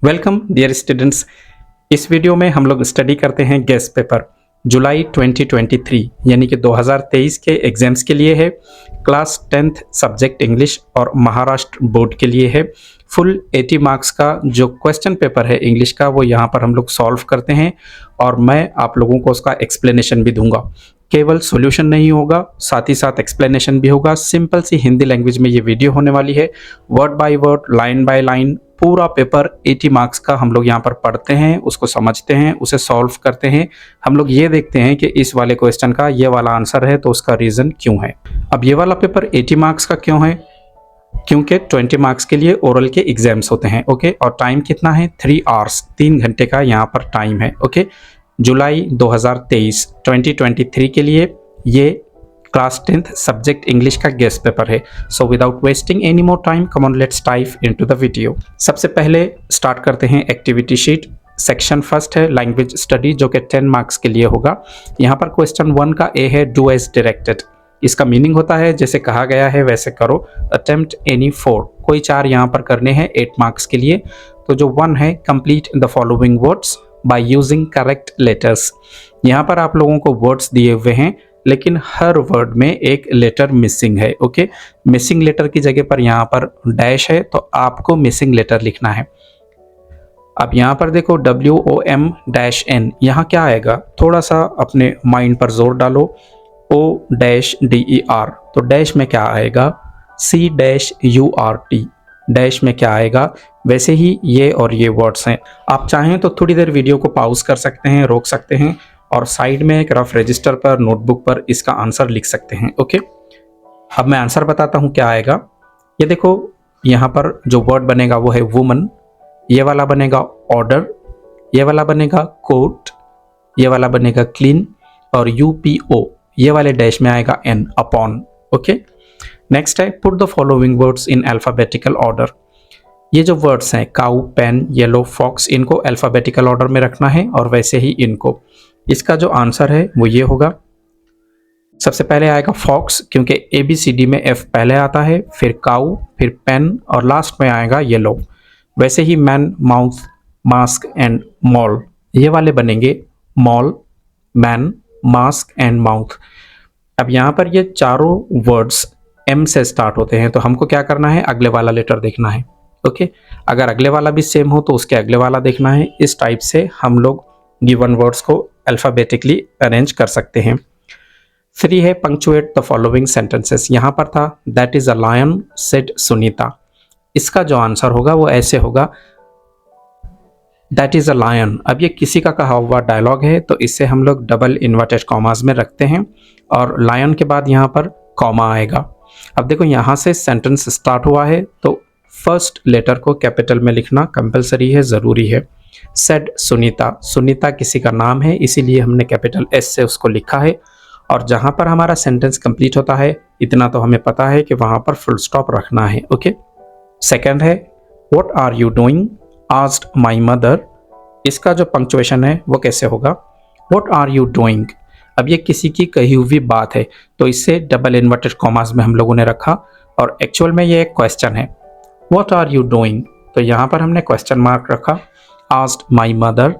Welcome dear students. इस video में हम लोग स्टडी करते हैं गेस्ट पेपर जुलाई 2023 यानी कि 2023 के एग्जाम्स के लिए है। क्लास 10th सब्जेक्ट इंग्लिश और महाराष्ट्र बोर्ड के लिए है। फुल 80 मार्क्स का जो क्वेश्चन पेपर है इंग्लिश का वो यहाँ पर हम लोग सॉल्व करते हैं और मैं आप लोगों को उसका एक्सप्लेनेशन भी दूंगा। केवल सॉल्यूशन नहीं होगा, साथ ही साथ एक्सप्लेनेशन भी होगा। सिंपल सी हिंदी लैंग्वेज में ये वीडियो होने वाली है। Word by word, line by line पूरा पेपर 80 मार्क्स का हम लोग यहाँ पर पढ़ते हैं, उसको समझते हैं, उसे सॉल्व करते हैं। हम लोग ये देखते हैं कि इस वाले क्वेश्चन का ये वाला आंसर है तो उसका रीज़न क्यों है। अब ये वाला पेपर 80 मार्क्स का क्यों है? क्योंकि 20 मार्क्स के लिए ओरल के एग्जाम्स होते हैं। ओके, और टाइम कितना है? 3 आवर्स, 3 घंटे का यहाँ पर टाइम है। ओके, जुलाई 2023 के लिए ये क्लास 10th सब्जेक्ट इंग्लिश का गेस्ट पेपर है। So without wasting any more time, come on let's dive into the video. सबसे पहले स्टार्ट करते हैं एक्टिविटी शीट। सेक्शन फर्स्ट है लैंग्वेज स्टडी जो कि 10 मार्क्स के लिए होगा। यहाँ पर क्वेश्चन 1 का ए है डू एज डायरेक्टेड। इसका मीनिंग होता है जैसे कहा गया है वैसे करो। अटेम्प्ट एनी 4, कोई 4 यहाँ पर करने हैं 8 मार्क्स के लिए। तो जो 1 है complete the following words by using correct letters. यहाँ पर आप लोगों को वर्ड्स दिए हुए हैं लेकिन हर वर्ड में एक लेटर मिसिंग है। ओके, मिसिंग लेटर की जगह पर यहाँ पर डैश है तो आपको मिसिंग लेटर लिखना है। अब यहाँ पर देखो WOM-N, यहाँ क्या आएगा? थोड़ा सा अपने माइंड पर जोर डालो। O-DER, तो डैश में क्या आएगा? C-URT, डैश में क्या आएगा? वैसे ही ये और ये वर्ड्स हैं। आप चाहें तो थोड़ी देर वीडियो को पॉज कर सकते हैं, रोक सकते हैं और साइड में एक रफ रजिस्टर पर, नोटबुक पर इसका आंसर लिख सकते हैं। ओके, अब मैं आंसर बताता हूँ क्या आएगा। ये देखो यहाँ पर जो वर्ड बनेगा वो है वुमन, ये वाला बनेगा ऑर्डर, ये वाला बनेगा कोट, ये वाला बनेगा क्लीन और UPO, ये वाले डैश में आएगा N, अपॉन। ओके, नेक्स्ट है put the following words in alphabetical order. ये जो वर्ड्स हैं काउ, पेन, येलो, फॉक्स, इनको अल्फाबेटिकल ऑर्डर में रखना है और वैसे ही इनको। इसका जो आंसर है वो ये होगा। सबसे पहले आएगा फॉक्स क्योंकि ABCD में F पहले आता है, फिर काउ, फिर पेन और लास्ट में आएगा येलो। वैसे ही man, mouth, mask and mall, ये वाले बनेंगे mall, man, mask and mouth. अब यहाँ पर ये चारों वर्ड्स M से स्टार्ट होते हैं तो हमको क्या करना है? अगले वाला लेटर देखना है। ओके, अगर अगले वाला भी सेम हो तो उसके अगले वाला देखना है। इस टाइप से हम लोग गिवन वर्ड्स को अल्फाबेटिकली अरेंज कर सकते हैं। 3 है पंक्चुएट द फॉलोइंग सेंटेंसेस। यहाँ पर था that is a lion said Sunita. इसका जो आंसर होगा वो ऐसे होगा दैट इज अ लायन। अब ये किसी का कहा हुआ डायलॉग है तो इससे हम लोग डबल इन्वर्टेड कॉमास में रखते हैं और लायन के बाद यहाँ पर कॉमा आएगा। अब देखो यहाँ से सेंटेंस स्टार्ट हुआ है तो फर्स्ट लेटर को कैपिटल में लिखना कंपलसरी है, ज़रूरी है। सेड सुनीता, सुनीता किसी का नाम है इसीलिए हमने कैपिटल S से उसको लिखा है। और जहाँ पर हमारा सेंटेंस कंप्लीट होता है इतना तो हमें पता है कि वहाँ पर फुल स्टॉप रखना है। ओके, सेकंड है what are you doing asked my mother. इसका जो पंक्चुएशन है वो कैसे होगा? What are you doing. अब ये किसी की कही हुई बात है तो इससे डबल इन्वर्टेड कॉमास में हम लोगों ने रखा और एक्चुअल में ये एक क्वेश्चन है। व्हाट आर यू डूइंग, तो यहाँ पर हमने क्वेश्चन मार्क रखा। आस्क्ड माय मदर,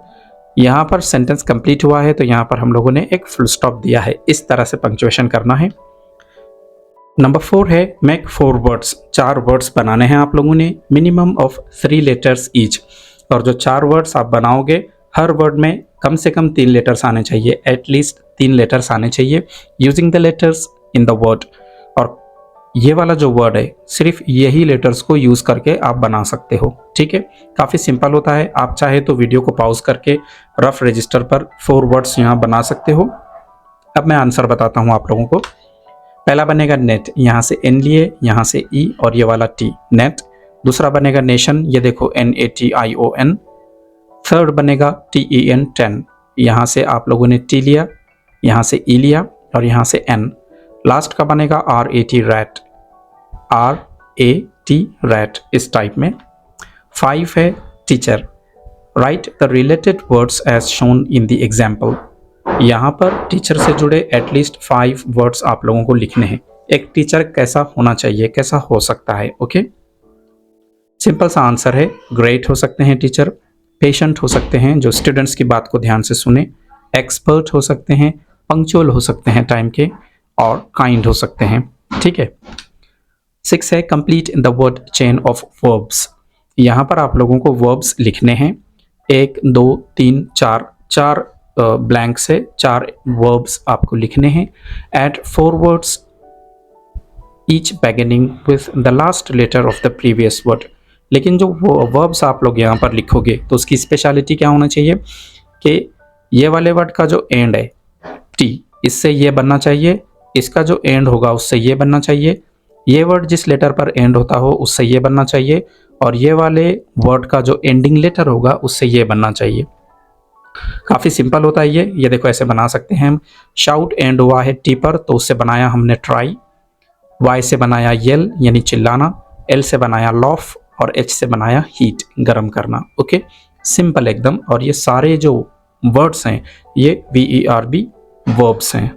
यहाँ पर सेंटेंस कंप्लीट हुआ है तो यहाँ पर हम लोगों ने एक फुल स्टॉप दिया है। इस तरह से पंक्चुएशन करना है। नंबर 4 है मेक 4 वर्ड्स। 4 वर्ड्स बनाने हैं आप लोगों ने, मिनिमम ऑफ 3 लेटर्स ईच। और जो 4 वर्ड्स आप बनाओगे हर वर्ड में कम से कम 3 लेटर्स आने चाहिए, एटलीस्ट 3 लेटर्स आने चाहिए using the letters in the word. और ये वाला जो वर्ड है सिर्फ यही लेटर्स को यूज़ करके आप बना सकते हो। ठीक है, काफ़ी सिंपल होता है। आप चाहे तो वीडियो को पॉज करके रफ रजिस्टर पर 4 वर्ड्स यहाँ बना सकते हो। अब मैं आंसर बताता हूँ आप लोगों को। पहला बनेगा नेट, यहाँ से N लिए, यहाँ से E और ये वाला T, नेट। दूसरा बनेगा नेशन, ये देखो NATION। थर्ड बनेगा TEN, 10, यहाँ से आप लोगों ने T लिया, यहाँ से E लिया और यहाँ से N। लास्ट का बनेगा RAT, रैट, RAT, रैट, इस टाइप में। 5 है teacher. Write the related words as shown in the example. यहाँ पर टीचर से जुड़े एटलीस्ट 5 वर्ड्स आप लोगों को लिखने हैं। एक टीचर कैसा होना चाहिए, कैसा हो सकता है। ओके, सिंपल सा आंसर है, ग्रेट हो सकते हैं टीचर, पेशेंट हो सकते हैं जो स्टूडेंट्स की बात को ध्यान से सुने, एक्सपर्ट हो सकते हैं, पंक्चुअल हो सकते हैं टाइम के, और काइंड हो सकते हैं। ठीक है। 6 है complete the word chain of verbs. यहाँ पर आप लोगों को वर्ब्स लिखने हैं, 1 2 3 4 4 ब्लैंक से 4 वर्ब्स आपको लिखने हैं। Add 4 words each beginning with the last letter of the previous word. लेकिन जो वर्ब्स आप लोग यहाँ पर लिखोगे तो उसकी स्पेशलिटी क्या होना चाहिए कि ये वाले वर्ड का जो एंड है टी, इससे ये बनना चाहिए, इसका जो एंड होगा उससे ये बनना चाहिए, ये वर्ड जिस लेटर पर एंड होता हो उससे ये बनना चाहिए, और ये वाले वर्ड का जो एंडिंग लेटर होगा उससे ये बनना चाहिए। काफ़ी सिंपल होता है ये देखो ऐसे बना सकते हैं हम। शाउट एंड हुआ है टी पर तो उससे बनाया हमने ट्राई, वाई से बनाया येल यानी चिल्लाना, एल से बनाया लॉफ, और एच से बनाया हीट गर्म करना। ओके, सिंपल एकदम। और ये सारे जो वर्ड्स हैं ये VERB वर्ब्स हैं।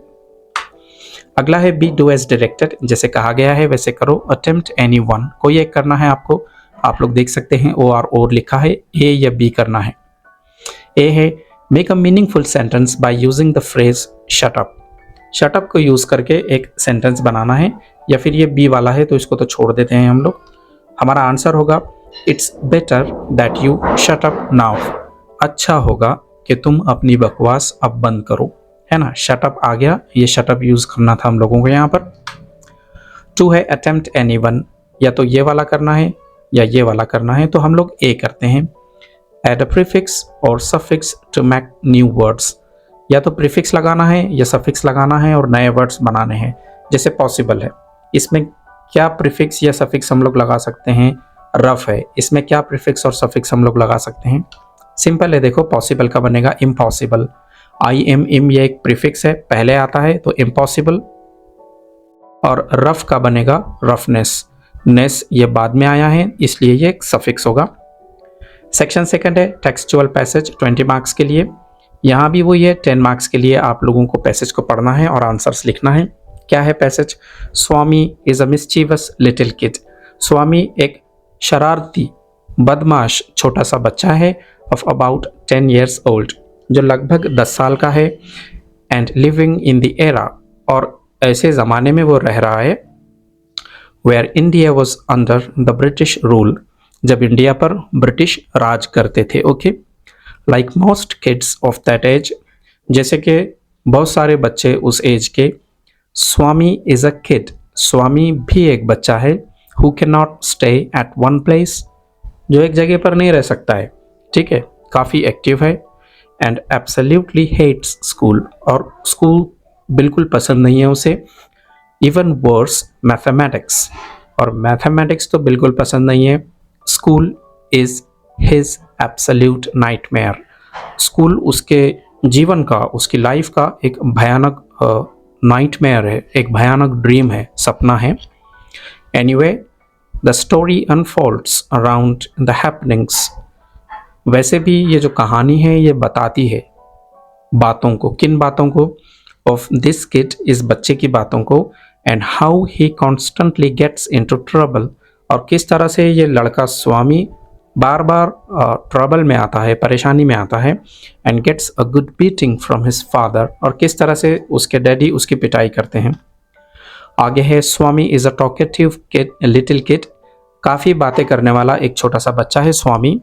अगला है बी डू एज डायरेक्टेड, जैसे कहा गया है वैसे करो। अटेम्प्ट एनी वन, कोई एक करना है आपको। आप लोग देख सकते हैं और लिखा है, ए या बी करना है। ए है make a meaningful sentence by using the phrase shut up. Shut up को यूज करके एक सेंटेंस बनाना है, या फिर ये बी वाला है तो इसको तो छोड़ देते हैं हम लोग। हमारा आंसर होगा it's better that you shut up now. अच्छा होगा कि तुम अपनी बकवास अब बंद करो, है ना। शट अप आ गया, ये शट अप यूज करना था हम लोगों को यहाँ पर। 2 है अटेम्प्ट एनीवन, या तो ये वाला करना है या ये वाला करना है, तो हम लोग ए करते हैं। एड अ प्रीफिक्स और suffix to make new words, या तो प्रीफिक्स लगाना है या सफिक्स लगाना है और नए वर्ड्स बनाने हैं, जैसे पॉसिबल है। इसमें क्या प्रीफिक्स या सफिक्स हम लोग लगा सकते हैं, रफ है। इसमें क्या प्रीफिक्स और सफिक्स हम लोग लगा सकते हैं, सिंपल है। देखो पॉसिबल का बनेगा इम्पॉसिबल, IM ये एक प्रीफिक्स है, पहले आता है तो इम्पॉसिबल। और रफ का बनेगा रफनेस, नेस ये बाद में आया है इसलिए ये एक सफिक्स होगा। सेक्शन सेकंड है टेक्सचुअल पैसेज, 20 मार्क्स के लिए। यहाँ भी वही है, 10 मार्क्स के लिए आप लोगों को पैसेज को पढ़ना है और आंसर्स लिखना है। क्या है passage? Swami is a mischievous little kid. Swami एक शरारती बदमाश छोटा सा बच्चा है, ऑफ अबाउट 10 years old, जो लगभग 10 साल का है। And living in the era, और ऐसे ज़माने में वो रह रहा है, where India was under the British rule, जब इंडिया पर ब्रिटिश राज करते थे। Okay, like most kids of that age, जैसे कि बहुत सारे बच्चे उस एज के। स्वामी इज अ किड, स्वामी भी एक बच्चा है। Who can not stay at one place, जो एक जगह पर नहीं रह सकता है। ठीक है, काफ़ी एक्टिव है। एंड एब्सोल्युटली हेट्स स्कूल, और स्कूल बिल्कुल पसंद नहीं है उसे। इवन वर्स मैथमेटिक्स, और मैथमेटिक्स तो बिल्कुल पसंद नहीं है। School is his absolute nightmare, school उसके जीवन का, उसकी लाइफ का एक भयानक नाइटमेयर है, एक भयानक ड्रीम है, सपना है। Anyway the story unfolds around the happenings, वैसे भी ये जो कहानी है ये बताती है बातों को, किन बातों को? ऑफ दिस किड, इस बच्चे की बातों को। And how he constantly gets into trouble, और किस तरह से ये लड़का स्वामी बार बार ट्रबल में आता है, परेशानी में आता है। And gets a good beating from his father, और किस तरह से उसके डैडी उसकी पिटाई करते हैं। आगे है Swami is a talkative kid, little kid, काफ़ी बातें करने वाला एक छोटा सा बच्चा है Swami.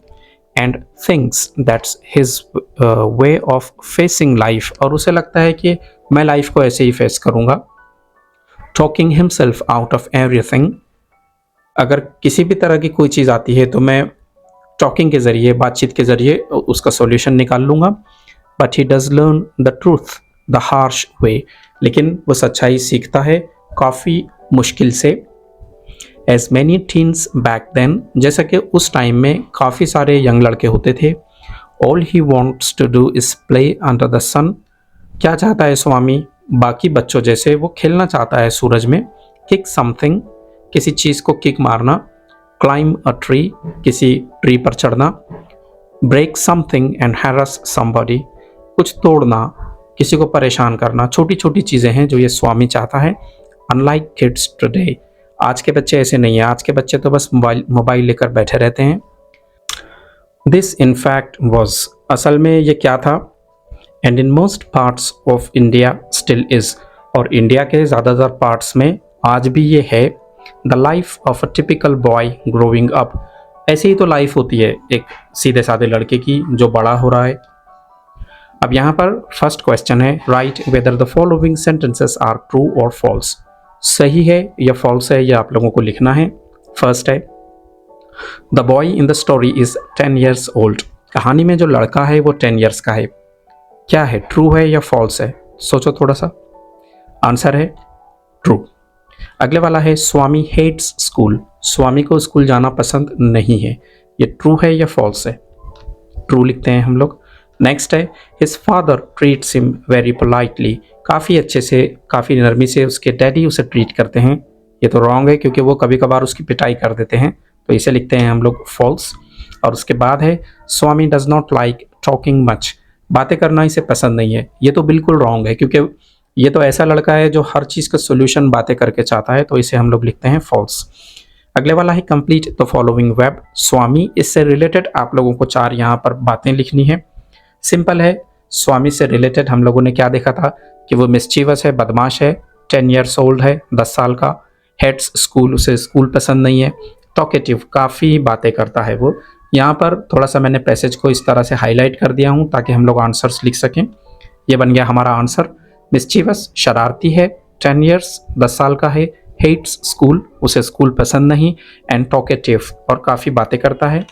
And thinks that's his way of facing life, और उसे लगता है कि मैं लाइफ को ऐसे ही फेस करूँगा। Talking himself out of everything, अगर किसी भी तरह की कोई चीज़ आती है तो मैं टॉकिंग के ज़रिए, बातचीत के ज़रिए उसका सॉल्यूशन निकाल लूँगा। But he does learn the truth the harsh way, लेकिन वो सच्चाई सीखता है काफ़ी मुश्किल से। As many teens back then, जैसा कि उस टाइम में काफ़ी सारे यंग लड़के होते थे। All he wants to do is play under the sun, क्या चाहता है स्वामी? बाकी बच्चों जैसे वो खेलना चाहता है सूरज में। किक समथिंग, किसी चीज़ को किक मारना। क्लाइंब अ ट्री, किसी ट्री पर चढ़ना। Break something and harass somebody, कुछ तोड़ना, किसी को परेशान करना। छोटी छोटी चीज़ें हैं जो ये स्वामी चाहता है। अनलाइक किड्स टुडे, आज के बच्चे ऐसे नहीं है, आज के बच्चे तो बस मोबाइल लेकर बैठे रहते हैं। दिस इन फैक्ट वॉज, असल में ये क्या था, and in most parts of India still is, और इंडिया के ज़्यादातर पार्ट्स में आज भी ये है, the life of a typical boy growing up. ऐसी ही तो लाइफ होती है एक सीधे साधे लड़के की जो बड़ा हो रहा है। अब यहाँ पर फर्स्ट क्वेश्चन है, write whether the following sentences are true और फॉल्स। सही है या फॉल्स है, यह आप लोगों को लिखना है। फर्स्ट है, the boy in the story is 10 years old. कहानी में जो लड़का है वो 10 years का है। क्या है, ट्रू है या फॉल्स है? सोचो थोड़ा सा। आंसर है ट्रू। अगले वाला है, स्वामी हेट्स स्कूल। स्वामी को स्कूल जाना पसंद नहीं है। ये ट्रू है या फॉल्स है? ट्रू लिखते हैं हम लोग। नेक्स्ट है, his father treats him very politely. काफ़ी अच्छे से, काफ़ी नरमी से उसके डैडी उसे ट्रीट करते हैं। ये तो रॉन्ग है क्योंकि वो कभी कभार उसकी पिटाई कर देते हैं, तो इसे लिखते हैं हम लोग फॉल्स। और उसके बाद है, Swami does not like talking much. बातें करना इसे पसंद नहीं है। ये तो बिल्कुल रॉन्ग है क्योंकि ये तो ऐसा लड़का है जो हर चीज़ का सोल्यूशन बातें करके चाहता है, तो इसे हम लोग लिखते हैं फॉल्स। अगले वाला है, कंप्लीट द फॉलोइंग वर्ब। स्वामी, इससे रिलेटेड आप लोगों को 4 यहाँ पर बातें लिखनी है। सिंपल है, स्वामी से रिलेटेड हम लोगों ने क्या देखा था कि वो मिस्चीवस है, बदमाश है, 10 years ओल्ड है, 10 साल का, हेड्स स्कूल, उसे स्कूल पसंद नहीं है, टॉकेटिव, काफ़ी बातें करता है वो। यहाँ पर थोड़ा सा मैंने पैसेज को इस तरह से हाईलाइट कर दिया हूँ ताकि हम लोग आंसर्स लिख सकें। ये बन गया हमारा आंसर। मिस्चीवस, शरारती है, 10 years, 10 साल का है, हेट्स स्कूल, उसे स्कूल पसंद नहीं, एंड टॉकेटिव, और काफ़ी बातें करता है।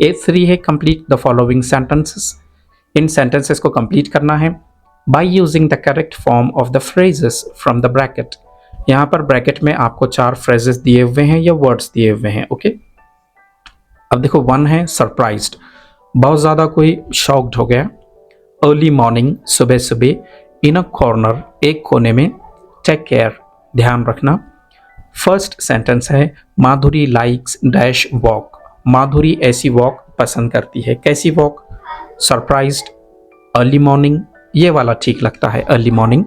A3 है, complete the following sentences. In sentences को कंप्लीट करना है by using the correct form of the phrases from the bracket. यहाँ पर ब्रैकेट में आपको 4 फ्रेजेस दिए हुए हैं या वर्ड्स दिए हुए हैं। ओके, अब देखो 1 है, सरप्राइज्ड, बहुत ज़्यादा कोई शॉक्ड हो गया। अर्ली मॉर्निंग, सुबह सुबह। इन अ कॉर्नर, एक कोने में। टेक केयर, ध्यान रखना। फर्स्ट सेंटेंस है, माधुरी लाइक्स डैश वॉक। माधुरी ऐसी वॉक पसंद करती है। कैसी वॉक? सरप्राइज्ड, अर्ली मॉर्निंग, ये वाला ठीक लगता है, अर्ली मॉर्निंग।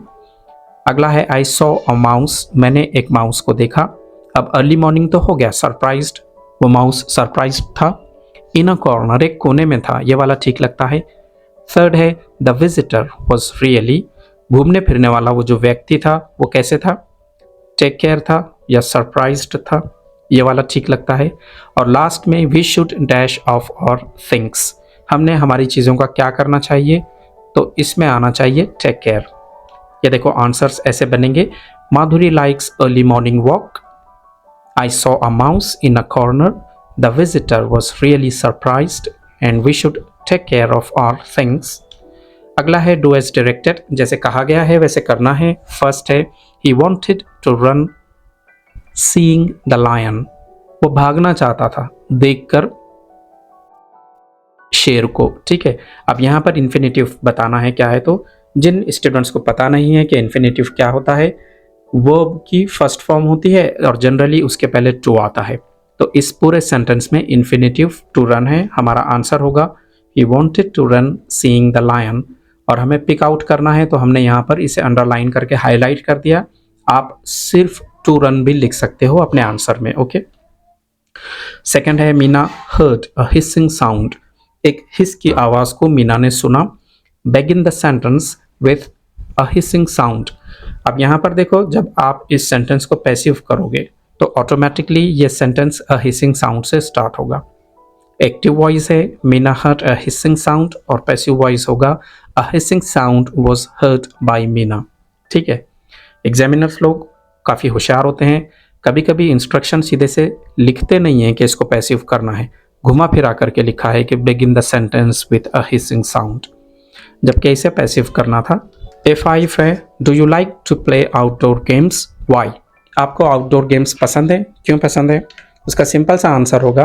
अगला है, आई सॉ अ माउस, मैंने एक माउस को देखा। अब अर्ली मॉर्निंग तो हो गया, सरप्राइज्ड, वो माउस सरप्राइज्ड था। इन अ कॉर्नर, एक कोने में था, ये वाला ठीक लगता है। थर्ड है, द विजिटर वॉज रियली, घूमने फिरने वाला वो जो व्यक्ति था वो कैसे था? टेक केयर था या सरप्राइज्ड था, ये वाला ठीक लगता है। और लास्ट में, वी शुड डैश ऑफ और थिंग्स, हमने हमारी चीज़ों का क्या करना चाहिए? तो इसमें आना चाहिए टेक केयर। ये देखो आंसर्स ऐसे बनेंगे, Madhuri likes early morning walk, I saw a mouse in a corner, the visitor was really surprised, and we should take care of our things. अगला है, डू एज डायरेक्टेड, जैसे कहा गया है वैसे करना है। फर्स्ट है, he wanted to run seeing the lion, वो भागना चाहता था देखकर शेर को। ठीक है, अब यहाँ पर इन्फिनेटिव बताना है क्या है, तो जिन स्टूडेंट्स को पता नहीं है कि इन्फिनेटिव क्या होता है, वर्ब की फर्स्ट फॉर्म होती है और जनरली उसके पहले टू आता है। तो इस पूरे सेंटेंस में इन्फिनेटिव टू रन है, हमारा आंसर होगा he wanted to run seeing the lion. और हमें पिक आउट करना है तो हमने यहाँ पर इसे अंडरलाइन करके हाईलाइट कर दिया। आप सिर्फ टू रन भी लिख सकते हो अपने आंसर में। ओके, सेकंड है, Meena heard a hissing sound, एक हिस की आवाज को मीना ने सुना। Begin the sentence with a hissing sound. अब यहाँ पर देखो, जब आप इस सेंटेंस को पैसिव करोगे तो ऑटोमेटिकली ये सेंटेंस अ हिसिंग साउंड से स्टार्ट होगा। एक्टिव वॉइस है, Meena heard a hissing sound, और पैसिव वॉइस होगा a hissing sound was heard by Meena. ठीक है, एग्जामिनर्स लोग काफ़ी होशियार होते हैं, कभी कभी इंस्ट्रक्शन सीधे से लिखते नहीं हैं कि इसको पैसिव करना है, घुमा फिरा करके लिखा है कि begin the sentence with a hissing sound, जबकि इसे पैसिव करना था। A5 है, do you like to play outdoor games, why, आपको आउटडोर गेम्स पसंद है, क्यों पसंद है? उसका सिंपल सा आंसर होगा,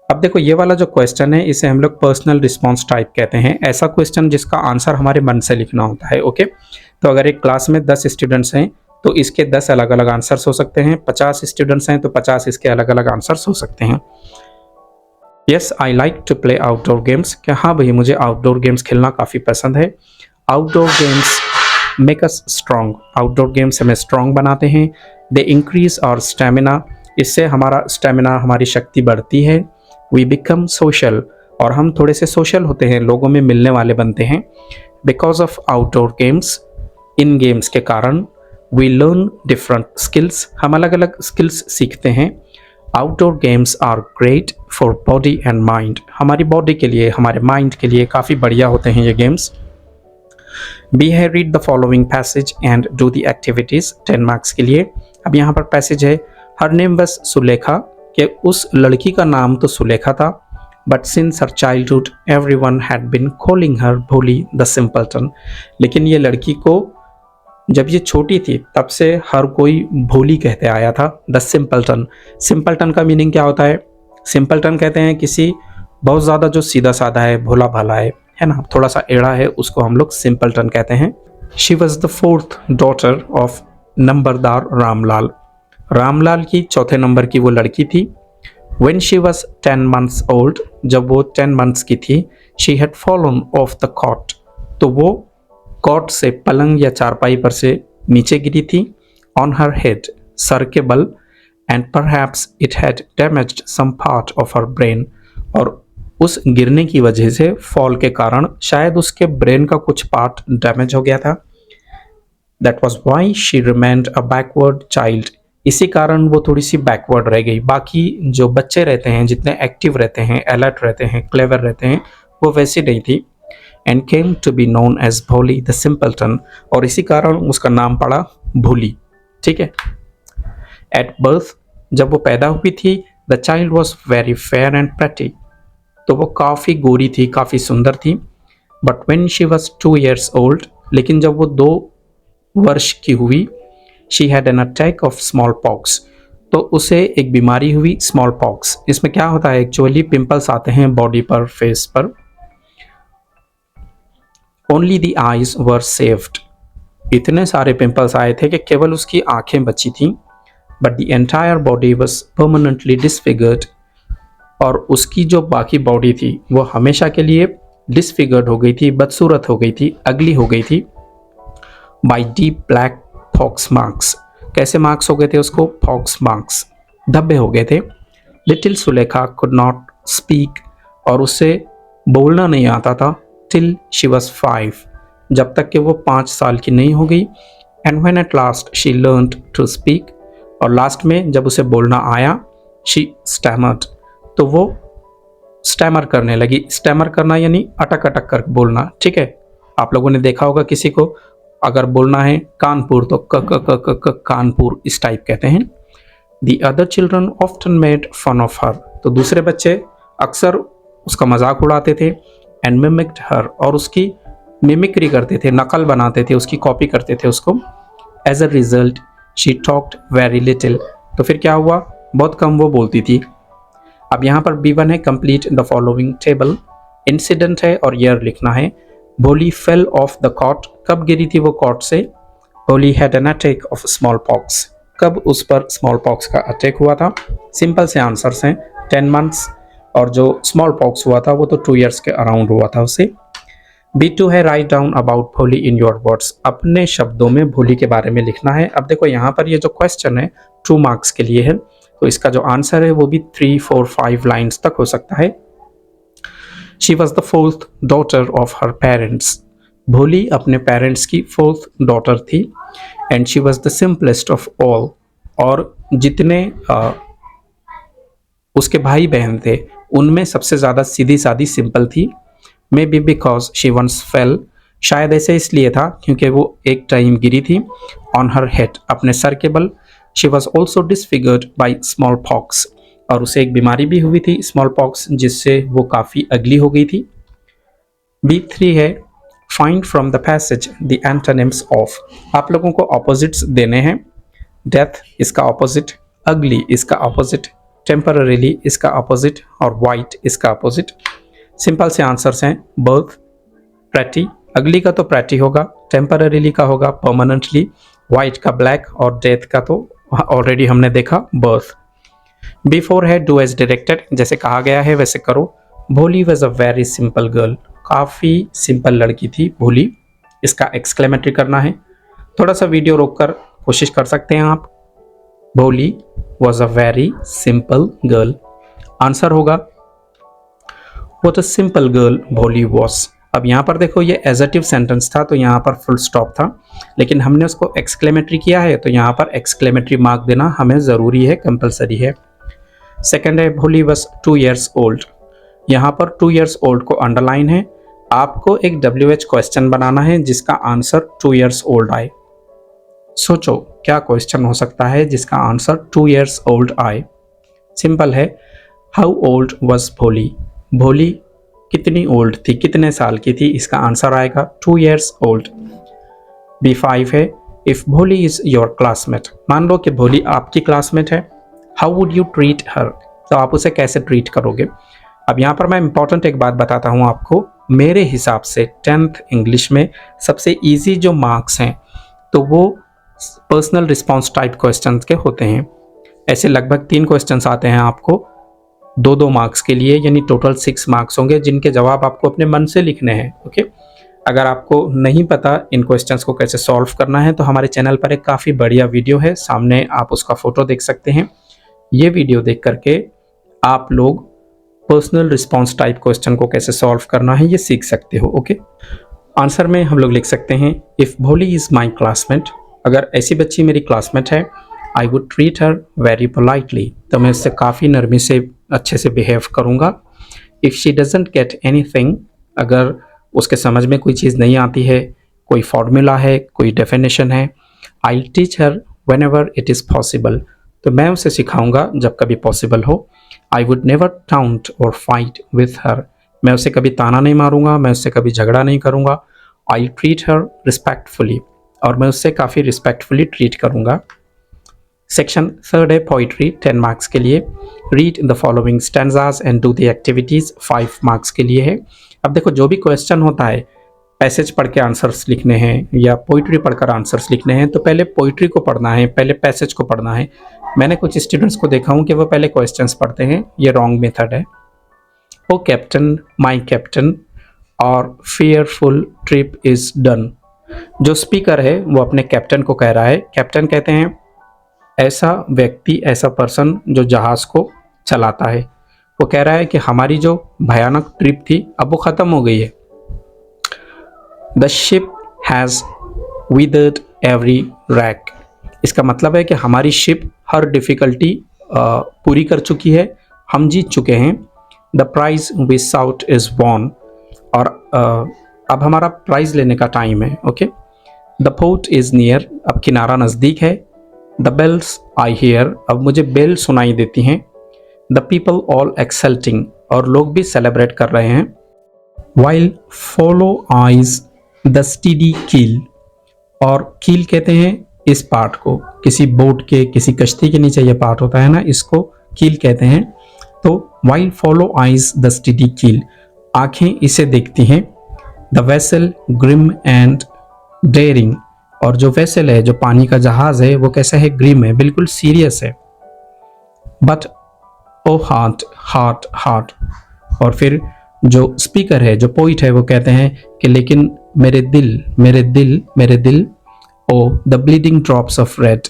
अब देखो ये वाला जो क्वेश्चन है इसे हम लोग पर्सनल रिस्पॉन्स टाइप कहते हैं, ऐसा क्वेश्चन जिसका आंसर हमारे मन से लिखना होता है। ओके, तो अगर एक क्लास में 10 स्टूडेंट्स हैं तो इसके 10 अलग अलग आंसर्स हो सकते हैं, 50 स्टूडेंट्स हैं तो 50 इसके अलग अलग आंसर्स हो सकते हैं। Yes I like to play outdoor games, क्या हाँ भाई मुझे आउटडोर गेम्स खेलना काफ़ी पसंद है। Outdoor games make us strong, outdoor games हमें स्ट्रॉन्ग बनाते हैं। दे इंक्रीज आवर स्टेमिना, इससे हमारा स्टेमिना, हमारी शक्ति बढ़ती है। वी बिकम सोशल, और हम थोड़े से सोशल होते हैं, लोगों में मिलने वाले बनते हैं। Because of outdoor games, in games के कारण वी लर्न डिफरेंट स्किल्स, हम अलग अलग स्किल्स सीखते हैं। Outdoor games are great for body and mind, हमारी बॉडी के लिए, हमारे माइंड के लिए काफ़ी बढ़िया होते हैं ये गेम्स। बी है read the following passage and do the activities, 10 marks के लिए। अब यहाँ पर पैसेज है, हर नेम वाज सुलेखा, कि उस लड़की का नाम तो सुलेखा था, but since her childhood everyone had been calling her Bholi the simpleton, लेकिन ये लड़की को जब ये छोटी थी तब से हर कोई भोली कहते आया था। द सिंपलटन, सिंपलटन का मीनिंग क्या होता है? सिंपलटन कहते हैं किसी बहुत ज़्यादा जो सीधा साधा है, भोला भाला है ना, थोड़ा सा एड़ा है, उसको हम लोग सिंपलटन कहते हैं। She was the 4th daughter of numberdar Ramlal, Ramlal की चौथे नंबर की वो लड़की थी। When she was 10 months old, जब वो 10 months की थी, she had fallen off the cot, तो वो कॉट से, पलंग या चारपाई पर से नीचे गिरी थी। On her head, सर के बल, and perhaps it had damaged some part of her brain, और उस गिरने की वजह से, फॉल के कारण शायद उसके ब्रेन का कुछ पार्ट डैमेज हो गया था। That was why she remained a backward child, इसी कारण वो थोड़ी सी बैकवर्ड रह गई। बाकी जो बच्चे रहते हैं, जितने एक्टिव रहते हैं, अलर्ट रहते हैं, क्लेवर रहते हैं, वो वैसी नहीं थी। And came to be known as Bholi the simpleton, और इसी कारण उसका नाम पड़ा भोली। ठीक है। एट बर्थ, जब वो पैदा हुई थी, the child was very fair and pretty, तो वो काफ़ी गोरी थी, काफ़ी सुंदर थी। But when she was 2 years old, लेकिन जब वो 2 वर्ष की हुई, she had an attack of small pox, तो उसे एक बीमारी हुई स्मॉल पॉक्स। इसमें क्या होता है, एक्चुअली पिंपल्स आते हैं बॉडी पर, फेस पर। Only the eyes were saved, इतने सारे पिंपल्स आए थे कि केवल उसकी आंखें बची थी। But the entire body was permanently disfigured, और उसकी जो बाकी बॉडी थी वो हमेशा के लिए डिसफिगर्ड हो गई थी, बदसूरत हो गई थी, अगली हो गई थी। By deep black pox marks, कैसे मार्क्स हो गए थे उसको? फॉक्स मार्क्स, धब्बे हो गए थे। Little Sulekha could not speak, और उसे बोलना नहीं आता था। टिल शी वॉज 5, जब तक कि वो 5 साल की नहीं हो गई। And when at last she learned to speak, और लास्ट में जब उसे बोलना आया, शी स्टैमर्ड, तो वो स्टैमर करने लगी। स्टैमर करना यानी अटक अटक कर बोलना। ठीक है, आप लोगों ने देखा होगा किसी को अगर बोलना है कानपुर तो क क क क क कानपुर, इस टाइप कहते हैं। The other children often made fun of her, तो दूसरे बच्चे अक्सर उसका मजाक उड़ाते थे। एंड मिमिक्ड हर, और उसकी मिमिक्री करते थे, नकल बनाते थे, उसकी कॉपी करते थे उसको। As a result she talked very little, तो फिर क्या हुआ, बहुत कम वो बोलती थी। अब यहाँ पर B1 है, complete the following table. Incident है और ईयर लिखना है। भोली फेल ऑफ द कॉट, कब गिरी थी वो कॉट से? भोली had an attack of small pox, कब उस पर स्मॉल पॉक्स का अटैक हुआ था? सिंपल से आंसर्स हैं, 10 months, और जो स्मॉल पॉक्स हुआ था वो तो 2 years के अराउंड हुआ था उसे। B2 है, राइट डाउन अबाउट भोली इन योर वर्ड्स, अपने शब्दों में भोली के बारे में लिखना है। अब देखो यहाँ पर ये जो क्वेश्चन है 2 marks के लिए है, तो इसका जो आंसर है वो भी 3, 4, 5 लाइन्स तक हो सकता है। She was the 4th daughter of her parents, भोली अपने पेरेंट्स की 4th डॉटर थी। And she was the simplest of all, और जितने उसके भाई बहन थे उनमें सबसे ज़्यादा सीधी सादी सिंपल थी। Maybe because she once fell, शायद ऐसे इसलिए था क्योंकि वो एक टाइम गिरी थी। ऑन हर हेड, अपने सर के बल। She was also disfigured by small pox, और उसे एक बीमारी भी हुई थी स्मॉल पॉक्स, जिससे वो काफ़ी अगली हो गई थी। B3 है, find from the passage the antonyms of, आप लोगों को ऑपोजिट्स देने हैं। डेथ इसका ऑपोजिट, अगली इसका ऑपोजिट, टेम्पररीली इसका ऑपोजिट, और वाइट इसका ऑपोजिट। सिंपल से आंसर्स हैं। बर्थ प्रेटी, अगली का तो प्रेटी होगा, टेम्पररीली का होगा परमानेंटली, वाइट का ब्लैक, और डेथ का तो ऑलरेडी हमने देखा बर्थ। B4 है, डू एज डायरेक्टेड, जैसे कहा गया है वैसे करो। भोली was a very simple girl, काफ़ी सिंपल लड़की थी भोली। इसका एक्सक्लेमेटरी करना है। थोड़ा सा वीडियो रोककर कोशिश कर सकते हैं आप। भोली was a very simple girl. Answer होगा व्हाट अ सिंपल गर्ल भोली वॉज। अब यहाँ पर देखो ये एजेटिव सेंटेंस था तो यहाँ पर फुल स्टॉप था, लेकिन हमने उसको एक्सक्लेमेटरी किया है तो यहाँ पर एक्सक्लेमेटरी मार्क देना हमें ज़रूरी है, कंपलसरी है। सेकेंड है भोली वॉज 2 years ओल्ड। यहाँ पर 2 years ओल्ड को अंडरलाइन है। आपको एक WH क्वेश्चन बनाना है जिसका आंसर 2 years ओल्ड आए। सोचो क्या क्वेश्चन हो सकता है जिसका आंसर 2 years ओल्ड आए। सिंपल है, हाउ ओल्ड वॉज भोली। भोली कितनी ओल्ड थी, कितने साल की थी, इसका आंसर आएगा 2 years ओल्ड। B5 है, इफ भोली इज योर क्लासमेट। मान लो कि भोली आपकी क्लासमेट है, how would you treat her. तो आप उसे कैसे ट्रीट करोगे। अब यहाँ पर मैं इंपॉर्टेंट एक बात बताता हूँ आपको। मेरे हिसाब से 10th इंग्लिश में सबसे इजी जो मार्क्स हैं तो वो पर्सनल रिस्पॉन्स टाइप क्वेश्चन के होते हैं। ऐसे लगभग 3 क्वेश्चंस आते हैं आपको 2-2 मार्क्स के लिए, यानी टोटल 6 मार्क्स होंगे जिनके जवाब आपको अपने मन से लिखने हैं। ओके, अगर आपको नहीं पता इन क्वेश्चंस को कैसे सॉल्व करना है तो हमारे चैनल पर एक काफ़ी बढ़िया वीडियो है, सामने आप उसका फ़ोटो देख सकते हैं। ये वीडियो देख करके आप लोग पर्सनल रिस्पॉन्स टाइप क्वेश्चन को कैसे सॉल्व करना है ये सीख सकते हो। ओके, आंसर में हम लोग लिख सकते हैं इफ़ भोली इज़ माई क्लासमेट। अगर ऐसी बच्ची मेरी क्लासमेट है, I would treat her very politely, तो मैं उससे काफ़ी नरमी से अच्छे से बिहेव करूँगा। If she doesn't get anything, अगर उसके समझ में कोई चीज़ नहीं आती है, कोई फॉर्मूला है, कोई डेफिनेशन है, I teach her when ever it is possible, तो मैं उसे सिखाऊंगा जब कभी पॉसिबल हो। आई वुड नेवर टाउंट और फाइट विथ हर, मैं उसे कभी ताना नहीं मारूंगा, मैं उससे कभी झगड़ा नहीं करूंगा। आई ट्रीट हर रिस्पेक्टफुली, और मैं उससे काफ़ी रिस्पेक्टफुली ट्रीट करूंगा। सेक्शन 3rd है पोइट्री, 10 मार्क्स के लिए। Read the following stanzas and do the activities, 5 marks के लिए है। अब देखो जो भी क्वेश्चन होता है, पैसेज पढ़ के आंसर्स लिखने हैं या पोइट्री पढ़कर आंसर्स लिखने हैं, तो पहले पोइट्री को पढ़ना है, पहले पैसेज को पढ़ना है। मैंने कुछ स्टूडेंट्स को देखा हूँ कि वो पहले क्वेश्चंस पढ़ते हैं, ये रॉन्ग मेथड है। ओ कैप्टन, माई कैप्टन, और फियरफुल ट्रिप इज डन। जो स्पीकर है वो अपने कैप्टन को कह रहा है। कैप्टन कहते हैं ऐसा व्यक्ति, ऐसा पर्सन जो जहाज को चलाता है। वो कह रहा है कि हमारी जो भयानक ट्रिप थी अब वो ख़त्म हो गई है। The ship has withered every rack, इसका मतलब है कि हमारी शिप हर डिफ़िकल्टी पूरी कर चुकी है, हम जीत चुके हैं। The prize we sought is won, और अब हमारा प्राइज़ लेने का टाइम है। Okay, the port is near, अब किनारा नज़दीक है। द बेल्स आई हियर, अब मुझे बेल सुनाई देती हैं। द पीपल ऑल एक्सल्टिंग, और लोग भी सेलिब्रेट कर रहे हैं। While follow eyes the steady कील, और कील कहते हैं इस पार्ट को, किसी बोट के, किसी कश्ती के नीचे ये पार्ट होता है ना, इसको कील कहते हैं। तो while follow eyes the steady keel, आंखें इसे देखती हैं। The vessel grim and daring, और जो वेसल है, जो पानी का जहाज है, वो कैसा है, ग्रिम है, बिल्कुल सीरियस है। But O heart heart heart, और फिर जो स्पीकर है, जो पोइट है, वो कहते हैं कि लेकिन मेरे दिल मेरे दिल मेरे दिल, O the bleeding drops of red,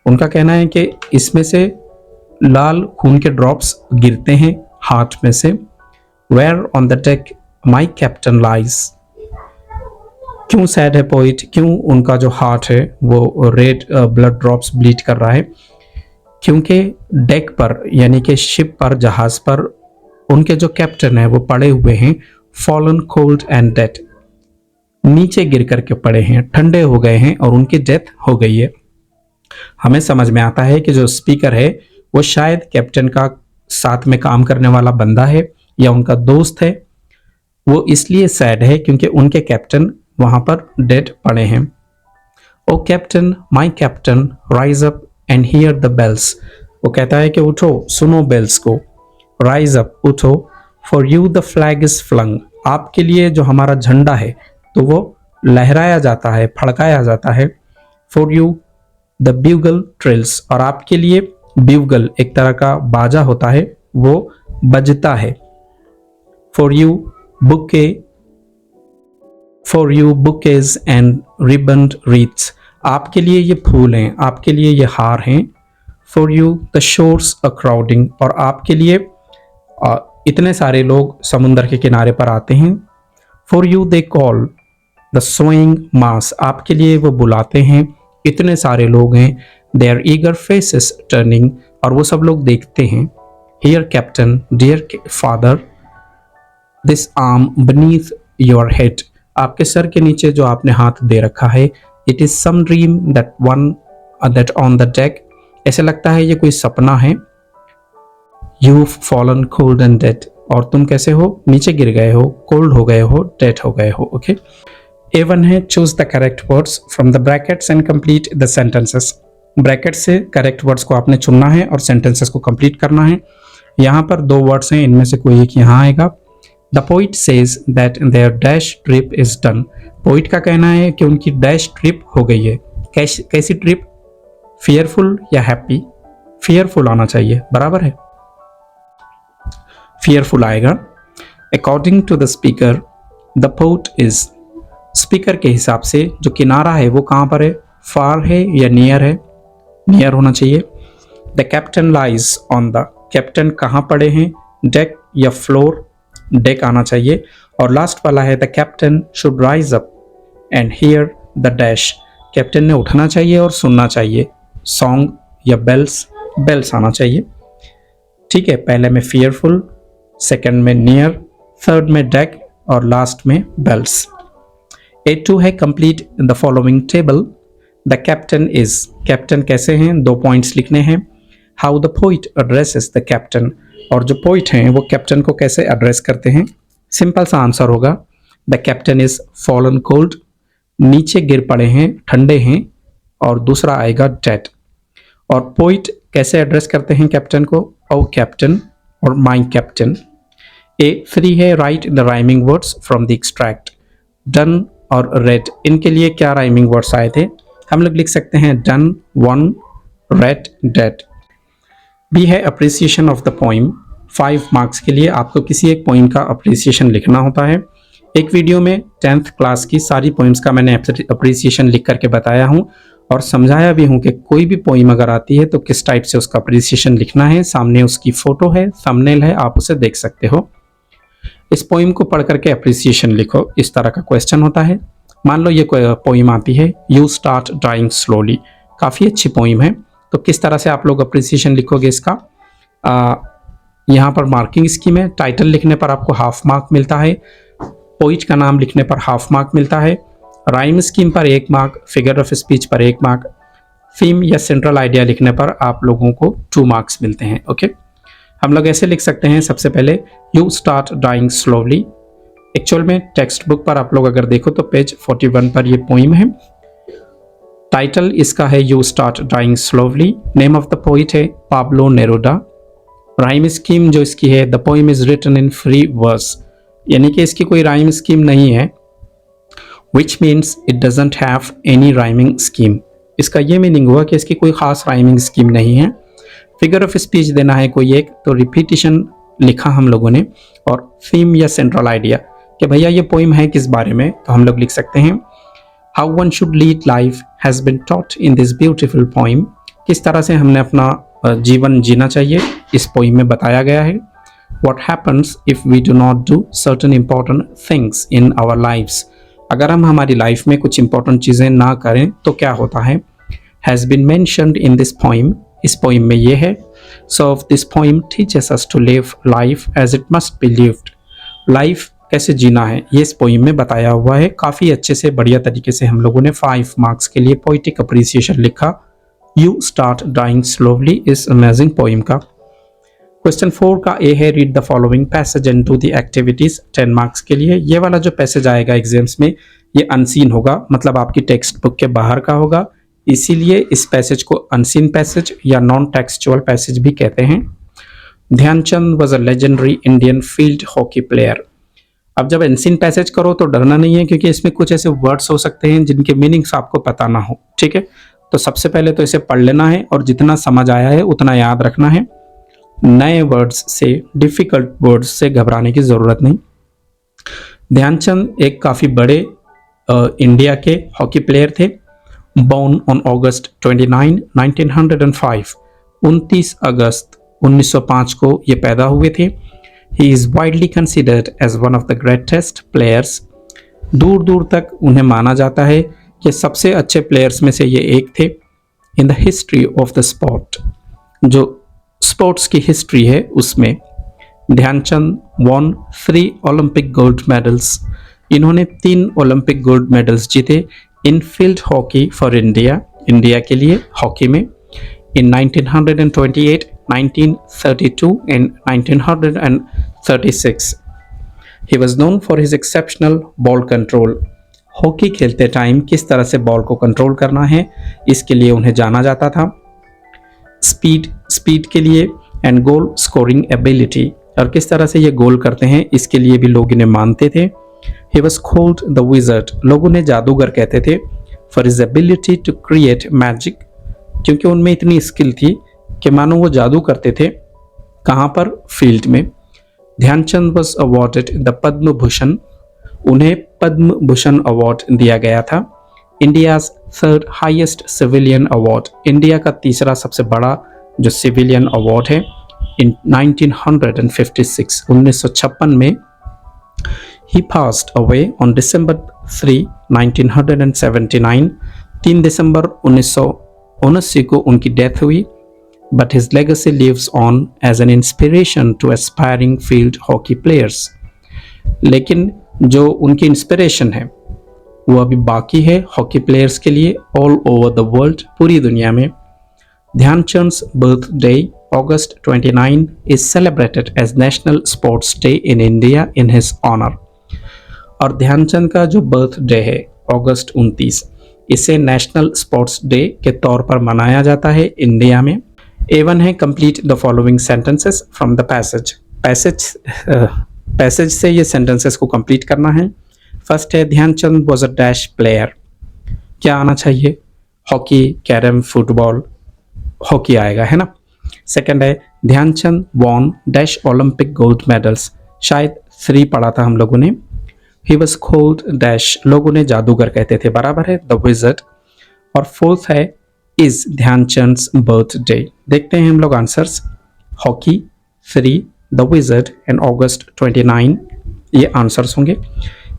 उनका कहना है कि इसमें से लाल खून के ड्रॉप्स गिरते हैं हार्ट में से। Where on the deck my captain lies, क्यों सैड है पोइट, क्यों उनका जो हार्ट है वो रेड ब्लड ड्रॉप्स ब्लीड कर रहा है, क्योंकि डेक पर यानी कि शिप पर, जहाज पर उनके जो कैप्टन है वो पड़े हुए हैं फॉलन कोल्ड एंड डेड, नीचे गिर करके पड़े हैं, ठंडे हो गए हैं और उनकी डेथ हो गई है। हमें समझ में आता है कि जो स्पीकर है वो शायद कैप्टन का साथ में काम करने वाला बंदा है या उनका दोस्त है। वो इसलिए सैड है क्योंकि उनके कैप्टन वहां पर डेड पड़े हैं। O captain my captain rise up and hear the bells, वो कहता है कि उठो, सुनो बेल्स को। राइज अप, उठो। For you the flag is flung, आपके लिए जो हमारा झंडा है तो वो लहराया जाता है, फड़काया जाता है। For you the bugle trills, और आपके लिए ब्यूगल एक तरह का बाजा होता है, वो बजता है। For you bouquet for you bouquets and ribbon wreaths, आपके लिए ये फूल हैं, आपके लिए ये हार हैं। For you the shores a crowding, और आपके लिए इतने सारे लोग समुद्र के किनारे पर आते हैं। For you they call the swing mass, आपके लिए वो बुलाते हैं, इतने सारे लोग हैं। देयर ईगर फेसेस टर्निंग, और वो सब लोग देखते हैं। Here captain dear father this arm beneath your head, आपके सर के नीचे जो आपने हाथ दे रखा है। It is some dream that on the deck, ऐसे लगता है ये कोई सपना है। You fallen cold and dead, और तुम कैसे हो, नीचे गिर गए हो, कोल्ड हो गए हो, डेड हो गए हो। ओके, A1 है choose the correct words from the brackets and complete the sentences, bracket से करेक्ट वर्ड्स को आपने चुनना है और सेंटेंसेस को कंप्लीट करना है। यहाँ पर दो वर्ड्स हैं, इनमें से कोई एक यहाँ आएगा। The poet says that their dash trip is done, poet का कहना है कि उनकी डैश ट्रिप हो गई है। कैसी ट्रिप, फियरफुल या हैप्पी, फियरफुल आना चाहिए, बराबर है, फियरफुल आएगा। According to the speaker the port is, speaker के हिसाब से जो किनारा है वो कहाँ पर है, फार है या नियर है, नियर होना चाहिए। The captain lies on the, captain कहाँ पड़े हैं, डेक या फ्लोर, डेक आना चाहिए। और लास्ट वाला है the captain should rise up and hear the dash, captain ने उठना चाहिए और सुनना चाहिए। सॉन्ग या बेल्स, बेल्स आना चाहिए। ठीक है, पहले में फियरफुल, सेकंड में नियर, थर्ड में डेक और लास्ट में बेल्स। A2 है complete the following table. The captain is, captain कैसे हैं, 2 पॉइंट्स लिखने हैं। How the poet addresses the captain, और जो पोइट हैं वो कैप्टन को कैसे एड्रेस करते हैं। सिंपल सा आंसर होगा the captain is fallen cold, नीचे गिर पड़े हैं, ठंडे हैं, और दूसरा आएगा डेड। और पोइट कैसे एड्रेस करते हैं कैप्टन को, ओ कैप्टन और माय कैप्टन। A3 है right the rhyming words from the extract. Done और रेड, इनके लिए क्या राइमिंग वर्ड्स आए थे, हम लोग लिख सकते हैं done, one, red, dead. B है appreciation of the poem, 5 marks के लिए आपको किसी एक पोइम का अप्रिसिएशन लिखना होता है। एक वीडियो में 10th क्लास की सारी पोइम्स का मैंने अप्रिसिएशन लिख करके बताया हूँ और समझाया भी हूँ कि कोई भी पोइम अगर आती है तो किस टाइप से उसका अप्रिसिएशन लिखना है। सामने उसकी फोटो है, थंबनेल है, आप उसे देख सकते हो। इस पोइम को पढ़ करके अप्रिसिएशन लिखो, इस तरह का क्वेश्चन होता है। मान लो ये कोई पोइम आती है, यू स्टार्ट ड्राइंग स्लोली, काफ़ी अच्छी पोइम है, तो किस तरह से आप लोग अप्रिसिएशन लिखोगे इसका। यहाँ पर मार्किंग स्कीम है, टाइटल लिखने पर आपको हाफ मार्क मिलता है, पोइट का नाम लिखने पर हाफ मार्क मिलता है, राइम स्कीम पर 1 मार्क, फिगर ऑफ स्पीच पर 1 मार्क, थीम या सेंट्रल आइडिया लिखने पर आप लोगों को 2 मार्क्स मिलते हैं। ओके, हम लोग ऐसे लिख सकते हैं, सबसे पहले you start dying slowly. Actual में टेक्स्ट बुक पर आप लोग अगर देखो तो पेज 41 पर ये पोइम है। टाइटल इसका है you start dying slowly, name of the poet है पाब्लो नेरुदा। राइम स्कीम जो इसकी है, the poem is written in free verse, यानी कि इसकी कोई राइम स्कीम नहीं है। Which means it doesn't have any rhyming scheme, इसका ये मीनिंग हुआ कि इसकी कोई खास राइमिंग स्कीम नहीं है। फिगर ऑफ स्पीच देना है कोई एक, तो रिपीटिशन लिखा हम लोगों ने। और थीम या सेंट्रल आइडिया कि भैया ये पोइम है किस बारे में, तो हम लोग लिख सकते हैं how one should lead life has been taught in this beautiful poem, किस तरह से हमने अपना जीवन जीना चाहिए इस पोइम में बताया गया है। What happens if we do not do certain important things in our lifes, अगर हम हमारी लाइफ में कुछ इंपॉर्टेंट चीज़ें ना करें तो क्या होता है। Has been mentioned in this poem, इस पोइम में ये है। So this poem teaches us to live life as it must be lived, life कैसे जीना है ये इस पोइम में बताया हुआ है। काफ़ी अच्छे से बढ़िया तरीके से हम लोगों ने 5 मार्क्स के लिए पोइटिक अप्रिसिएशन लिखा यू स्टार्ट ड्राइंग स्लोली इस अमेजिंग पोइम का। क्वेश्चन 4 का ए है read the following passage and do the activities, 10 marks के लिए। ये वाला जो पैसेज आएगा एग्जाम्स में ये अनसीन होगा, मतलब आपकी टेक्स्ट बुक के बाहर का होगा, इसीलिए इस पैसेज को अनसीन पैसेज या नॉन टेक्सचुअल पैसेज भी कहते हैं। Dhyan Chand was a legendary Indian field hockey player. अब जब अनसीन पैसेज करो तो डरना नहीं है, क्योंकि इसमें कुछ ऐसे वर्ड्स हो सकते हैं जिनके मीनिंग्स आपको पता ना हो। ठीक है, तो सबसे पहले तो इसे पढ़ लेना है और जितना समझ आया है उतना याद रखना है। नए वर्ड्स से, डिफिकल्ट वर्ड्स से घबराने की जरूरत नहीं। ध्यानचंद एक काफी बड़े इंडिया के हॉकी प्लेयर थे। बोर्न ऑन अगस्त 29, 1905, 29 अगस्त 1905 को ये पैदा हुए थे। He is widely considered as one of the greatest players. दूर दूर तक उन्हें माना जाता है कि सबसे अच्छे प्लेयर्स में से ये एक थे। In the history of the sport, जो स्पोर्ट्स की हिस्ट्री है उसमें Dhyan Chand won 3 Olympic gold medals. इन्होंने 3 ओलंपिक गोल्ड मेडल्स जीते in field hockey for India, India के लिए हॉकी में, in 1928, 1932 and 1936. He was known for his exceptional ball control. Hockey खेलते टाइम किस तरह से बॉल को कंट्रोल करना है, इसके लिए उन्हें जाना जाता था। स्पीड के लिए एंड गोल स्कोरिंग एबिलिटी, और किस तरह से ये गोल करते हैं इसके लिए भी लोग इन्हें मानते थे। He was called the wizard. लोग उन्हें जादूगर कहते थे। For his ability to create magic, क्योंकि उनमें इतनी स्किल थी कि मानो वो जादू करते थे। कहाँ पर? फील्ड में। Dhyanchand was awarded the Padma Bhushan, उन्हें पद्म भूषण अवार्ड दिया गया था। India's 3rd highest civilian award, India का तीसरा सबसे बड़ा जो सिविलियन अवार्ड है, इन 1956, 1956 में। He passed away on December 3, 1979, 3 दिसंबर 1979 को उनकी डेथ हुई। But his legacy lives on as an inspiration to aspiring field hockey players. लेकिन जो उनकी इंस्पिरेशन है वो अभी बाकी है हॉकी प्लेयर्स के लिए ऑल ओवर द वर्ल्ड, पूरी दुनिया में। ध्यानचंद्स birthday August 29 is celebrated as National Sports Day in India in his honor. और ध्यानचंद का जो बर्थडे है अगस्त 29, इसे नेशनल स्पोर्ट्स डे के तौर पर मनाया जाता है इंडिया में। A1 है complete the following sentences from the passage से ये सेंटेंसेस को कंप्लीट करना है। फर्स्ट है Dhyan Chand was a dash player, क्या आना चाहिए? हॉकी, कैरम, फुटबॉल, हॉकी आएगा, है ना। सेकंड है Dhyan Chand won dash Olympic gold medals, शायद 3 पढ़ा था हम लोगों ने। ही वॉज कॉल्ड डैश, लोग उन्हें जादूगर कहते थे, बराबर है, द विज़र्ड। और फोर्थ है इज ध्यानचंद्स बर्थडे। देखते हैं हम लोग answers. Hockey 3, the wizard and August 29, ये आंसर्स होंगे।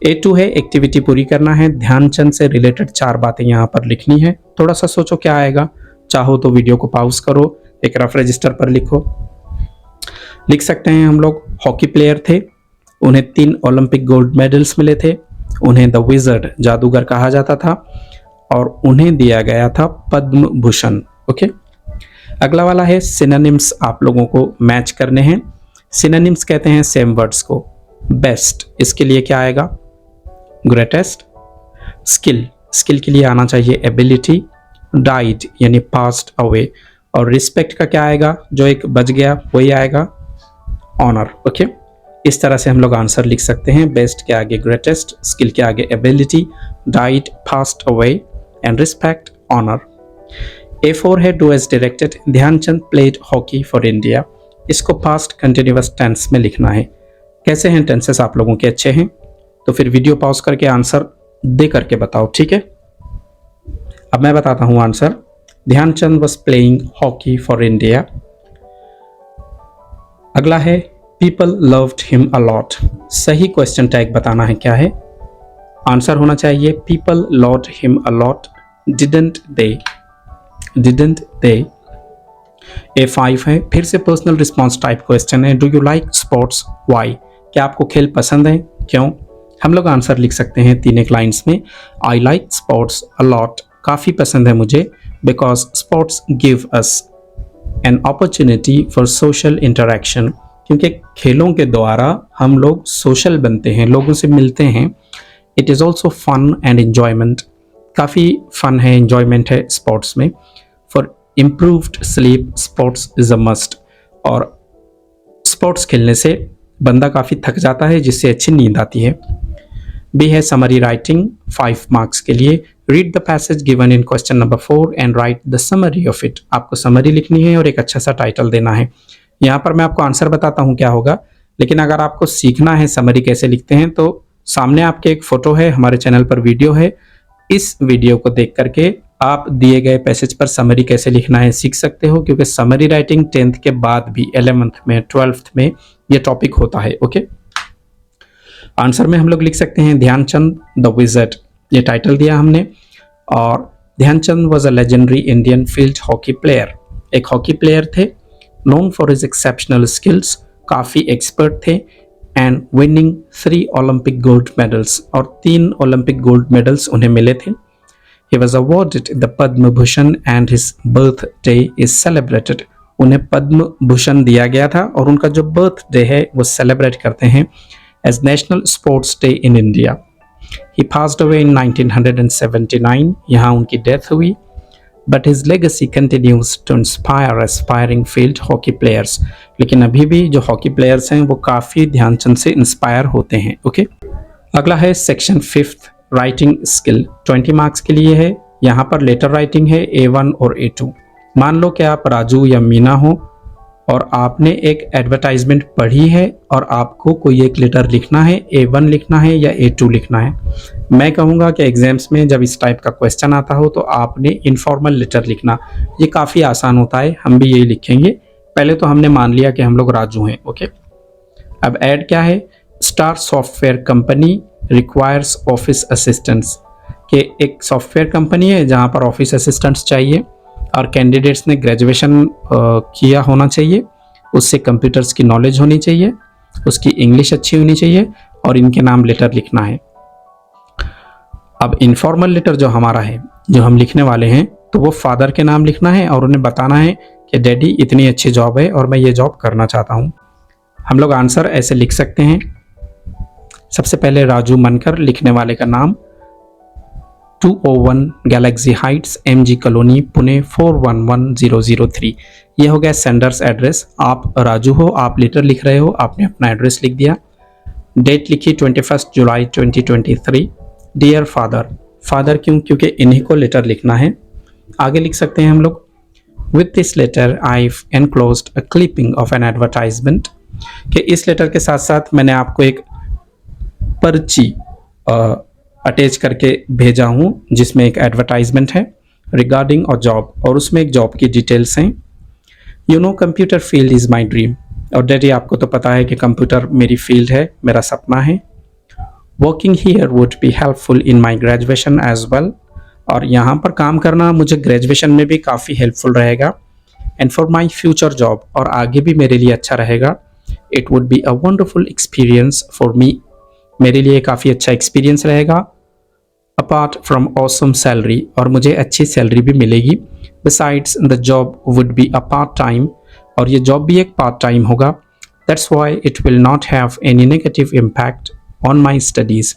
A2 है एक्टिविटी पूरी करना है, ध्यानचंद से रिलेटेड 4 बातें यहाँ पर लिखनी है। थोड़ा सा सोचो क्या आएगा, चाहो तो वीडियो को पॉज करो, एक रफ रजिस्टर पर लिखो। लिख सकते हैं हम लोग हॉकी प्लेयर थे, उन्हें 3 ओलंपिक गोल्ड मेडल्स मिले थे, उन्हें द विज़र्ड जादूगर कहा जाता था, और उन्हें दिया गया था पद्म भूषण। ओके, अगला वाला है सिनोनिम्स, आप लोगों को मैच करने हैं। सिनोनिम्स कहते हैं सेम वर्ड्स को। बेस्ट, इसके लिए क्या आएगा? ग्रेटेस्ट। स्किल के लिए आना चाहिए एबिलिटी। डाइड यानी पास्ड अवे, और रिस्पेक्ट का क्या आएगा? जो एक बच गया वही आएगा, ऑनर। ओके, इस तरह से हम लोग आंसर लिख सकते हैं। बेस्ट के आगे ग्रेटेस्ट, स्किल के आगे ability, died, passed away and respect, honour. A4 है do as directed, Dhyan Chand played hockey for India, इसको पास्ट कंटिन्यूअस टेंस में लिखना है। कैसे हैं टेंसेस आप लोगों के? अच्छे हैं? तो फिर वीडियो पॉज करके आंसर दे करके बताओ, ठीक है। अब मैं बताता हूं answer. Dhyan Chand was playing hockey for India. अगला है people loved him a lot, सही क्वेश्चन टैग बताना है क्या है। आंसर होना चाहिए people loved him a lot, didn't they. A5 है, फिर से पर्सनल रिस्पॉन्स टाइप क्वेश्चन है। Do you like sports, why, क्या आपको खेल पसंद है, क्यों? हम लोग आंसर लिख सकते हैं 3 एक लाइन्स में। I like sports a lot, काफ़ी पसंद है मुझे, because sports give us an opportunity for social interaction, क्योंकि खेलों के द्वारा हम लोग सोशल बनते हैं, लोगों से मिलते हैं। It is also fun and enjoyment, काफ़ी फन है, एन्जॉयमेंट है स्पोर्ट्स में। For improved sleep, sports is a must, और स्पोर्ट्स खेलने से बंदा काफ़ी थक जाता है जिससे अच्छी नींद आती है। बी है समरी राइटिंग, 5 मार्क्स के लिए। Read the passage given in question number 4 and right the summary of it, आपको समरी लिखनी है और एक अच्छा सा टाइटल देना है। यहाँ पर मैं आपको आंसर बताता हूँ क्या होगा, लेकिन अगर आपको सीखना है समरी कैसे लिखते हैं तो सामने आपके एक फोटो है, हमारे चैनल पर वीडियो है। इस वीडियो को देख करके आप दिए गए पैसेज पर समरी कैसे लिखना है सीख सकते हो, क्योंकि समरी राइटिंग 10th के बाद भी 11th में 12th में ये टॉपिक होता है। ओके, आंसर में हम लोग लिख सकते हैं ध्यानचंद द विज़र्ड, ये टाइटल दिया हमने। और Dhyan Chand was a legendary Indian field hockey player, एक हॉकी प्लेयर थे, known for his exceptional skills, काफ़ी एक्सपर्ट थे, and winning 3 Olympic gold medals, और 3 ओलंपिक गोल्ड मेडल्स उन्हें मिले थे। He was awarded the Padma Bhushan and his birthday is celebrated. उन्हें पद्म भूषण दिया गया था और उनका जो बर्थडे है वो सेलिब्रेट करते हैं as National Sports Day in India. He passed away in 1979. यहाँ उनकी डेथ हुई। But his legacy continues to inspire aspiring field hockey players. लेकिन अभी भी जो हॉकी प्लेयर्स हैं वो काफ़ी ध्यानचंद से इंस्पायर होते हैं। ओके, अगला है section 5th writing skill, 20 marks के लिए है। यहाँ पर लेटर राइटिंग है A1 और A2। मान लो कि आप राजू या मीना हो और आपने एक एडवर्टाइजमेंट पढ़ी है और आपको कोई एक लेटर लिखना है, A1 लिखना है या A2 लिखना है। मैं कहूँगा कि एग्जाम्स में जब इस टाइप का क्वेश्चन आता हो तो आपने इनफॉर्मल लेटर लिखना, ये काफ़ी आसान होता है, हम भी यही लिखेंगे। पहले तो हमने मान लिया कि हम लोग राजू हैं। ओके, अब ऐड क्या है, star software company requires office assistants, के एक सॉफ्टवेयर कंपनी है जहाँ पर ऑफिस असिस्टेंट्स चाहिए और कैंडिडेट्स ने ग्रेजुएशन किया होना चाहिए, उससे कंप्यूटर्स की नॉलेज होनी चाहिए, उसकी इंग्लिश अच्छी होनी चाहिए और इनके नाम लेटर लिखना है। अब इनफॉर्मल लेटर जो हमारा है, जो हम लिखने वाले हैं, तो वो फादर के नाम लिखना है और उन्हें बताना है कि डैडी इतनी अच्छी जॉब है और मैं ये जॉब करना चाहता हूँ। हम लोग आंसर ऐसे लिख सकते हैं। सबसे पहले राजू मनकर, लिखने वाले का नाम 201 Galaxy Heights MG colony Pune 411003। ये हो गया सेंडर्स एड्रेस। आप राजू हो, आप लेटर लिख रहे हो, आपने अपना एड्रेस लिख दिया। डेट लिखी 21 जुलाई 2023। डियर फादर, फादर क्यों, क्योंकि इन्हीं को लेटर लिखना है। आगे लिख सकते हैं हम लोग, with this letter I enclosed a clipping of an advertisement, कि इस लेटर के साथ साथ मैंने आपको एक पर्ची अटैच करके भेजा हूँ जिसमें एक एडवर्टाइजमेंट है रिगार्डिंग अ जॉब, और उसमें एक जॉब की डिटेल्स हैं। You know computer field is my dream, और डैडी आपको तो पता है कि कंप्यूटर मेरी फील्ड है, मेरा सपना है। Working here would be helpful in my graduation as well, और यहाँ पर काम करना मुझे ग्रेजुएशन में भी काफ़ी हेल्पफुल रहेगा। And for my future job, और आगे भी मेरे लिए अच्छा रहेगा। It would be a wonderful experience for me, मेरे लिए काफ़ी अच्छा एक्सपीरियंस रहेगा। अपार्ट फ्रॉम ऑसम सैलरी, और मुझे अच्छी सैलरी भी मिलेगी। Besides the job would be a part time, और ये जॉब भी एक पार्ट टाइम होगा। That's why it will not have any negative impact on my studies,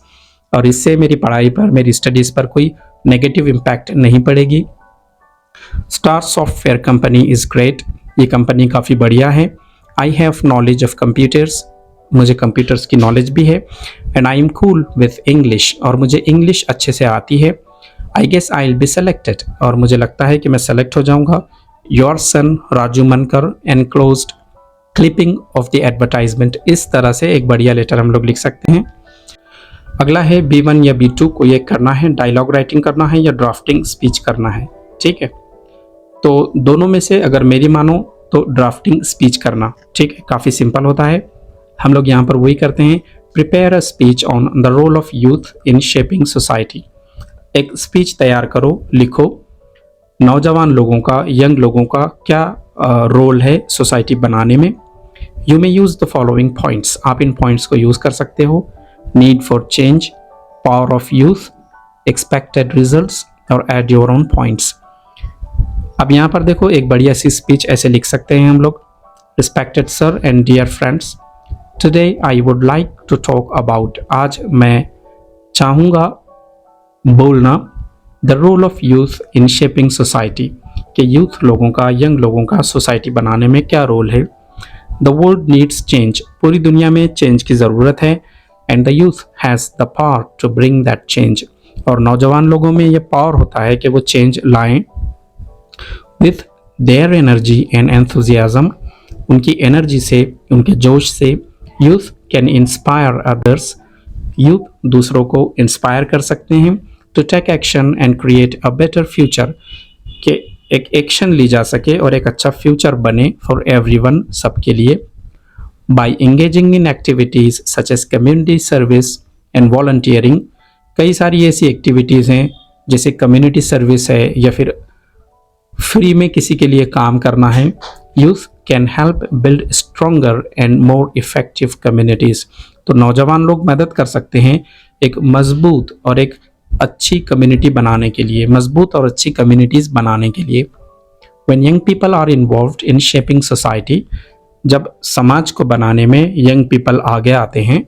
और इससे मेरी पढ़ाई पर, मेरी स्टडीज़ पर कोई नेगेटिव इम्पैक्ट नहीं पड़ेगी। Star software company is great, ये कंपनी काफ़ी बढ़िया है। I have knowledge of computers, मुझे कंप्यूटर्स की नॉलेज भी है। And I am cool with English, और मुझे इंग्लिश अच्छे से आती है। I guess I will be selected, और मुझे लगता है कि मैं सेलेक्ट हो जाऊंगा। Your son Raju Mankar enclosed clipping of the advertisement, इस तरह से एक बढ़िया लेटर हम लोग लिख सकते हैं। अगला है B1 या B2 को ये करना है, डायलॉग राइटिंग करना है या ड्राफ्टिंग स्पीच करना है। ठीक है, तो दोनों में से अगर मेरी मानो तो ड्राफ्टिंग स्पीच करना, ठीक है, काफ़ी सिंपल होता है। हम लोग यहाँ पर वही करते हैं, prepare a speech on the role of youth in shaping society, एक स्पीच तैयार करो, लिखो नौजवान लोगों का, यंग लोगों का क्या रोल है सोसाइटी बनाने में। You may use the following points, आप इन पॉइंट्स को यूज़ कर सकते हो। Need for change, power of youth, expected results, और एड योर ओन पॉइंट्स। अब यहाँ पर देखो, एक बढ़िया सी स्पीच ऐसे लिख सकते हैं हम लोग। Respected sir and dear friends, today I would like to talk about, आज मैं चाहूँगा बोलना, the role of youth in shaping society, कि यूथ लोगों का, यंग लोगों का सोसाइटी बनाने में क्या रोल है। द वर्ल्ड नीड्स चेंज, पूरी दुनिया में चेंज की ज़रूरत है। And the youth has the power to bring that change, और नौजवान लोगों में ये पावर होता है कि वो चेंज लाएं। With their energy and enthusiasm, उनकी एनर्जी से, उनके जोश से, youth can inspire others, youth दूसरों को इंस्पायर कर सकते हैं to take action and create a better future, कि एक एक्शन ली जा सके और एक अच्छा फ्यूचर बने फॉर एवरीवन, सबके लिए। By engaging in activities such as community service and volunteering, कई सारी ऐसी एक्टिविटीज़ हैं जैसे कम्युनिटी सर्विस है या फिर फ्री में किसी के लिए काम करना है। Youth can help build stronger and more effective communities, तो नौजवान लोग मदद कर सकते हैं एक मजबूत और एक अच्छी कम्युनिटी बनाने के लिए, मजबूत और अच्छी कम्युनिटीज़ बनाने के लिए। When young people are involved in shaping society, जब समाज को बनाने में यंग पीपल आगे आते हैं,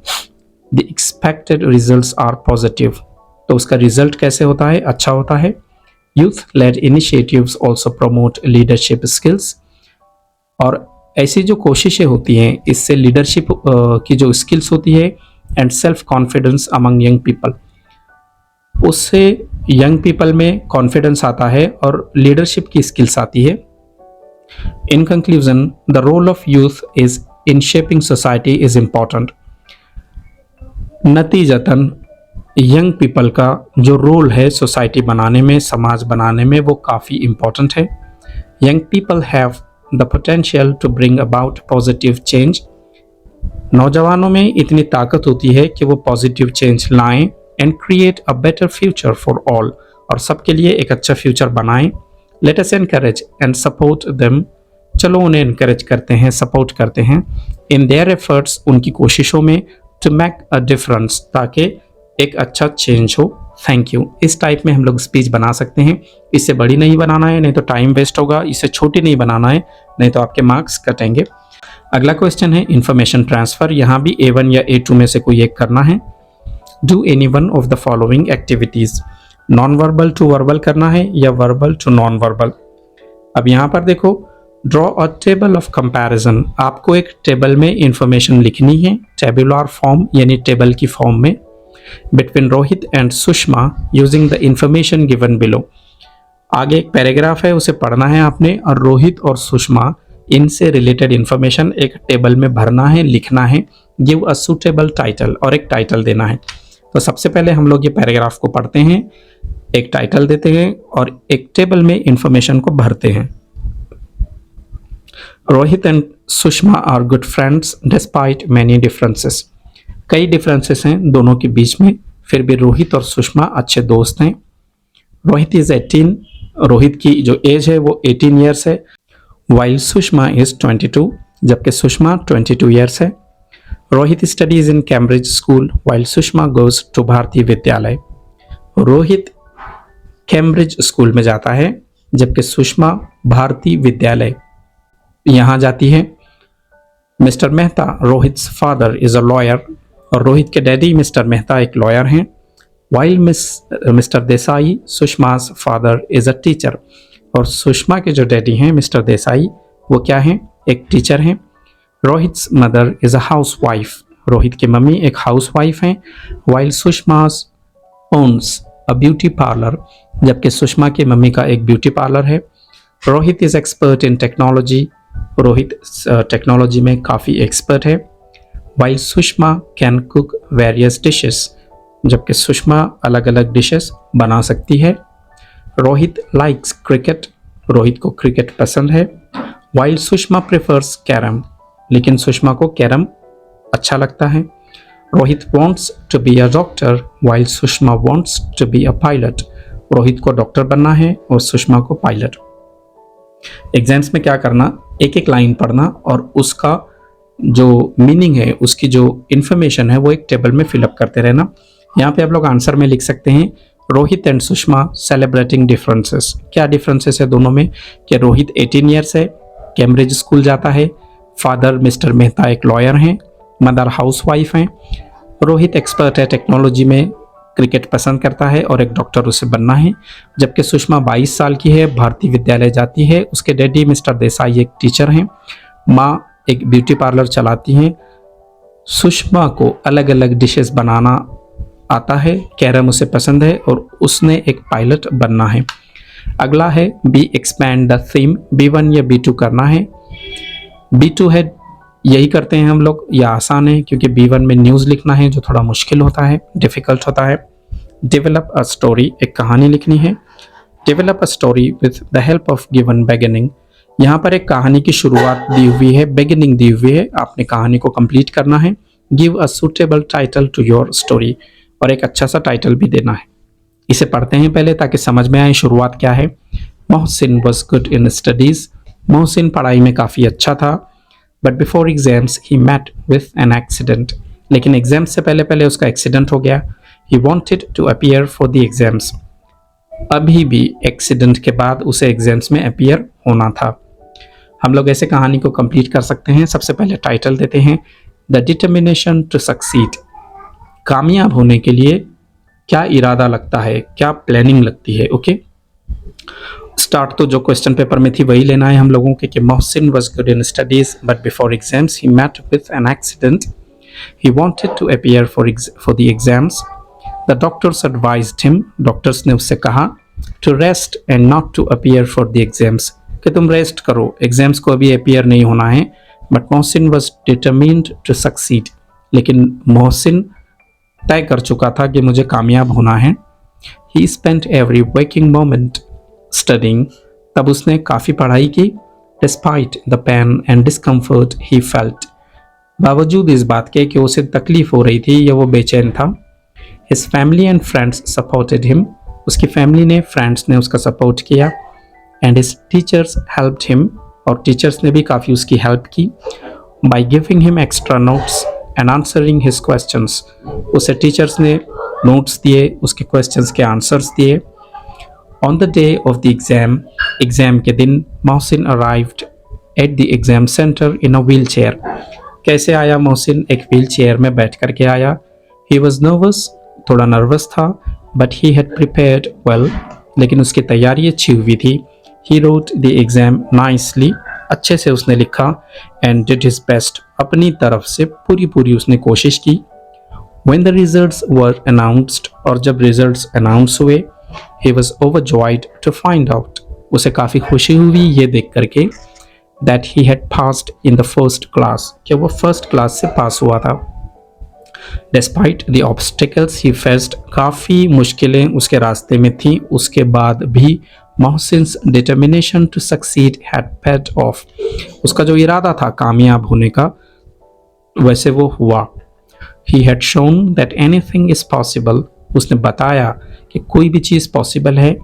the expected results are positive, तो उसका रिजल्ट कैसे होता है? अच्छा होता है। Youth led initiatives also promote leadership skills, और ऐसी जो कोशिशें होती हैं इससे लीडरशिप की जो स्किल्स होती है and self confidence among young people, उससे यंग पीपल में कॉन्फिडेंस आता है और लीडरशिप की स्किल्स आती है। In conclusion, the role of youth is in shaping society is important. नतीजतन यंग पीपल का जो रोल है सोसाइटी बनाने में, समाज बनाने में, वो काफ़ी इम्पॉर्टेंट है। Young people have the potential to bring about positive change, नौजवानों में इतनी ताकत होती है कि वो पॉजिटिव चेंज लाएं and create a better future for all, और सबके लिए एक अच्छा फ्यूचर बनाएं। Let us encourage and support them, चलो उन्हें इनकरेज करते हैं, सपोर्ट करते हैं इन देयर एफर्ट्स, उनकी कोशिशों में, टू मेक अ डिफरेंस, ताकि एक अच्छा चेंज हो। Thank you. इस टाइप में हम लोग स्पीच बना सकते हैं। इससे बड़ी नहीं बनाना है, नहीं तो टाइम वेस्ट होगा। इससे छोटी नहीं बनाना है, नहीं तो आपके मार्क्स कटेंगे। अगला क्वेश्चन है इंफॉर्मेशन ट्रांसफ़र। यहाँ भी A1 या A2 में से कोई एक करना है। Do any one of the following activities, non verbal to verbal करना है या वर्बल टू नॉन वर्बल। अब यहाँ पर देखो, draw a table of comparison, आपको एक टेबल में इंफॉर्मेशन लिखनी है, टेबुलर फॉर्म यानी टेबल की फॉर्म में, between Rohit and Sushma using the information given below. आगे एक पैराग्राफ है, उसे पढ़ना है आपने, और रोहित और सुषमा इनसे रिलेटेड इंफॉर्मेशन एक टेबल में भरना है, लिखना है। गिव अ सुटेबल टाइटल, और एक टाइटल देना है। तो सबसे पहले हम लोग ये पैराग्राफ को पढ़ते हैं, एक टाइटल देते हैं और एक टेबल में इंफॉर्मेशन को भरते हैं। Rohit and Sushma are good friends despite many differences, कई डिफरेंसेस हैं दोनों के बीच में, फिर भी रोहित और सुषमा अच्छे दोस्त हैं। रोहित इज 18, रोहित की जो एज है वो 18 ईयर्स है, वाइल सुषमा इज 22, जबकि सुषमा 22 ईयर्स है। Rohit studies in Cambridge school while Sushma goes to Bharatiya Vidyalaya, Rohit Cambridge school में जाता है जबकि सुषमा भारतीय विद्यालय यहाँ जाती है। Mister Mehta, Rohit's father, is a lawyer, और रोहित के डैडी मिस्टर मेहता एक लॉयर हैं। While Mister Desai, Sushma's father is a teacher, और सुषमा के जो डैडी हैं मिस्टर देसाई, वो क्या हैं? एक टीचर हैं। Rohit's mother is a housewife, Rohit की मम्मी एक हाउस वाइफ हैं। While Sushma's owns a beauty parlour, जबकि सुषमा की मम्मी का एक ब्यूटी पार्लर है। Rohit is expert in technology, Rohit technology में काफ़ी एक्सपर्ट है। While Sushma can cook various dishes, जबकि सुषमा अलग अलग डिशेस बना सकती है। रोहित लाइक्स क्रिकेट, रोहित को क्रिकेट पसंद है। वाइल सुषमा प्रेफर्स कैरम, लेकिन सुषमा को कैरम अच्छा लगता है। Rohit wants to be a doctor while Sushma wants to be a pilot, Rohit को डॉक्टर बनना है और सुषमा को पायलट। एग्जाम्स में क्या करना, एक एक लाइन पढ़ना और उसका जो मीनिंग है, उसकी जो इन्फॉर्मेशन है वो एक टेबल में फिलअप करते रहना। यहाँ पे आप लोग आंसर में लिख सकते हैं Rohit and Sushma celebrating differences. क्या डिफरेंसेस है दोनों में? कि रोहित 18 ईयर्स है, कैम्ब्रिज स्कूल जाता है, फादर मिस्टर मेहता एक लॉयर हैं, मदर हाउस वाइफ हैं। रोहित एक्सपर्ट है टेक्नोलॉजी में, क्रिकेट पसंद करता है और एक डॉक्टर उसे बनना है। जबकि सुषमा 22 साल की है, भारतीय विद्यालय जाती है, उसके डैडी मिस्टर देसाई एक टीचर हैं, माँ एक ब्यूटी पार्लर चलाती हैं। सुषमा को अलग अलग डिशेस बनाना आता है, कैरम उसे पसंद है और उसने एक पायलट बनना है। अगला है B expand the theme, B1 या B2 करना है। B2 है यही करते हैं हम लोग। यह आसान है क्योंकि B1 में न्यूज़ लिखना है जो थोड़ा मुश्किल होता है, डिफ़िकल्ट होता है। डेवलप अ स्टोरी, एक कहानी लिखनी है। Develop a story with the help of given beginning, यहाँ पर एक कहानी की शुरुआत दी हुई है, बिगिनिंग दी हुई है, आपने कहानी को कंप्लीट करना है। Give a suitable title to your story, और एक अच्छा सा टाइटल भी देना है। इसे पढ़ते हैं पहले ताकि समझ में आए शुरुआत क्या है। Mohsin was good in studies, Mohsin पढ़ाई में काफ़ी अच्छा था। But before exams he met with an accident, लेकिन एग्जाम से पहले पहले उसका एक्सीडेंट हो गया। He wanted to appear for the exams, अभी भी एक्सीडेंट के बाद उसे एग्जाम्स में अपीयर होना था। हम लोग ऐसे कहानी को कंप्लीट कर सकते हैं। सबसे पहले टाइटल देते हैं द डिटर्मिनेशन टू सक्सीड, कामयाब होने के लिए क्या इरादा लगता है, क्या प्लानिंग लगती है। ओके, स्टार्ट तो जो क्वेश्चन पेपर में थी वही लेना है हम लोगों के कि Mohsin was good in studies but before exams he met with an accident, he wanted to appear for the exams, the doctors advised him, doctors ने उससे कहा to rest and not to appear for the exams, कि तुम rest करो, exams को अभी appear नहीं होना है। But Mohsin was determined to succeed, लेकिन मोहसिन तय कर चुका था कि मुझे कामयाब होना है। He spent every working moment studying, तब उसने काफ़ी पढ़ाई की। Despite the pain and discomfort he felt, बावजूद इस बात के कि उसे तकलीफ हो रही थी या वो बेचैन था। His family and friends supported him, उसकी फैमिली ने, फ्रेंड्स ने उसका सपोर्ट किया। And his teachers helped him, और टीचर्स ने भी काफ़ी उसकी हेल्प की। By giving him extra notes and answering his questions, उसे टीचर्स ने नोट्स दिए, उसके क्वेश्चंस के आंसर्स दिए। On the day of the exam, exam के दिन, Mohsin arrived at the exam centre in a wheel chair, कैसे आया मोहसिन, एक व्हील चेयर में बैठ करके आया। ही वॉज नर्वस, थोड़ा नर्वस था। But he had prepared well, लेकिन उसकी तैयारी अच्छी हुई थी। He wrote the exam nicely, अच्छे से उसने लिखा। एंड डिड हिज बेस्ट, अपनी तरफ से पूरी उसने कोशिश की। When the results were announced, और जब रिजल्ट्स अनाउंस हुए, he was overjoyed to find out, उसे काफ़ी खुशी हुई ये देख करके that he had passed in the first class, कि वो फर्स्ट क्लास से पास हुआ था। Despite the obstacles he faced, काफ़ी मुश्किलें उसके रास्ते में थी, उसके बाद भी Mohsin's determination to succeed had paid off, उसका जो इरादा था कामयाब होने का वैसे वो हुआ। He had shown that anything is possible, उसने बताया कि कोई भी चीज़ पॉसिबल है।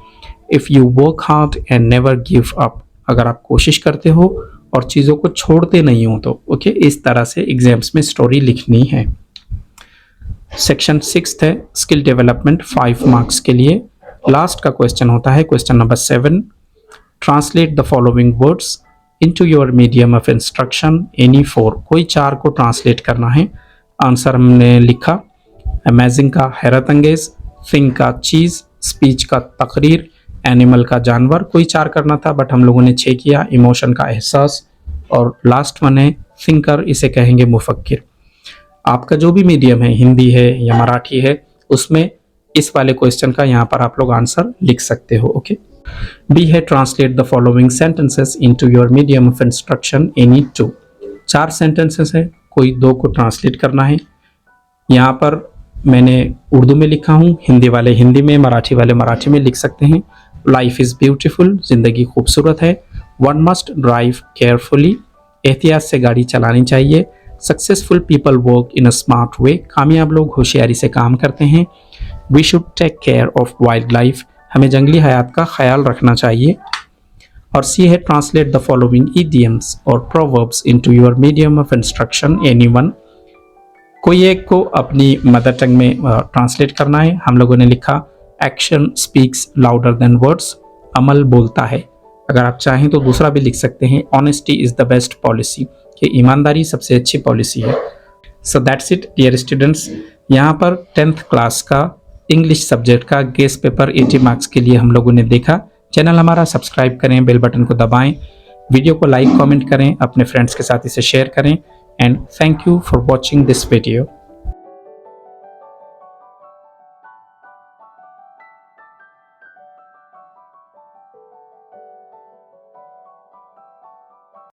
If you work hard and never give up, अगर आप कोशिश करते हो और चीज़ों को छोड़ते नहीं हो तो। ओके, इस तरह से एग्जाम्स में स्टोरी लिखनी है। सेक्शन 6 है स्किल डेवलपमेंट, 5 मार्क्स के लिए। लास्ट का क्वेश्चन होता है question number 7, translate the following words into your medium of instruction any 4, कोई 4 को ट्रांसलेट करना है। आंसर हमने लिखा, अमेजिंग का हैरत अंगेज, थिंग का चीज़, स्पीच का तकरीर, एनिमल का जानवर, कोई 4 करना था बट हम लोगों ने 6 किया। इमोशन का एहसास, और लास्ट वन है थिंकर, इसे कहेंगे मुफक्किर। आपका जो भी मीडियम है, हिंदी है या मराठी है, उसमें इस वाले क्वेश्चन का यहाँ पर आप लोग आंसर लिख सकते हो। ओके, बी है translate the following sentences into your medium of instruction any 2, 4 sentences है, कोई 2 को ट्रांसलेट करना है। यहाँ पर मैंने उर्दू में लिखा हूँ, हिंदी वाले हिंदी में, मराठी वाले मराठी में लिख सकते हैं। लाइफ इज़ ब्यूटीफुल, ज़िंदगी खूबसूरत है। वन मस्ट ड्राइव केयरफुली, एहतियात से गाड़ी चलानी चाहिए। Successful people work in a smart way, कामयाब लोग होशियारी से काम करते हैं। We should take care of wildlife, हमें जंगली हयात का ख्याल रखना चाहिए। और सी है ट्रांसलेट द फॉलोइंग इडियम्स और proverbs into your medium of instruction any one, कोई एक को अपनी मदर टंग में ट्रांसलेट करना है। हम लोगों ने लिखा action speaks louder than words, अमल बोलता है। अगर आप चाहें तो दूसरा भी लिख सकते हैं, honesty is the best policy, कि ईमानदारी सबसे अच्छी पॉलिसी है। So that's it dear students, यहाँ पर 10th क्लास का इंग्लिश सब्जेक्ट का गेस्ट पेपर 80 मार्क्स के लिए हम लोगों ने देखा। चैनल हमारा सब्सक्राइब करें, बेल बटन को दबाएं, वीडियो को लाइक कमेंट करें, अपने फ्रेंड्स के साथ इसे शेयर करें। And thank you for watching this video.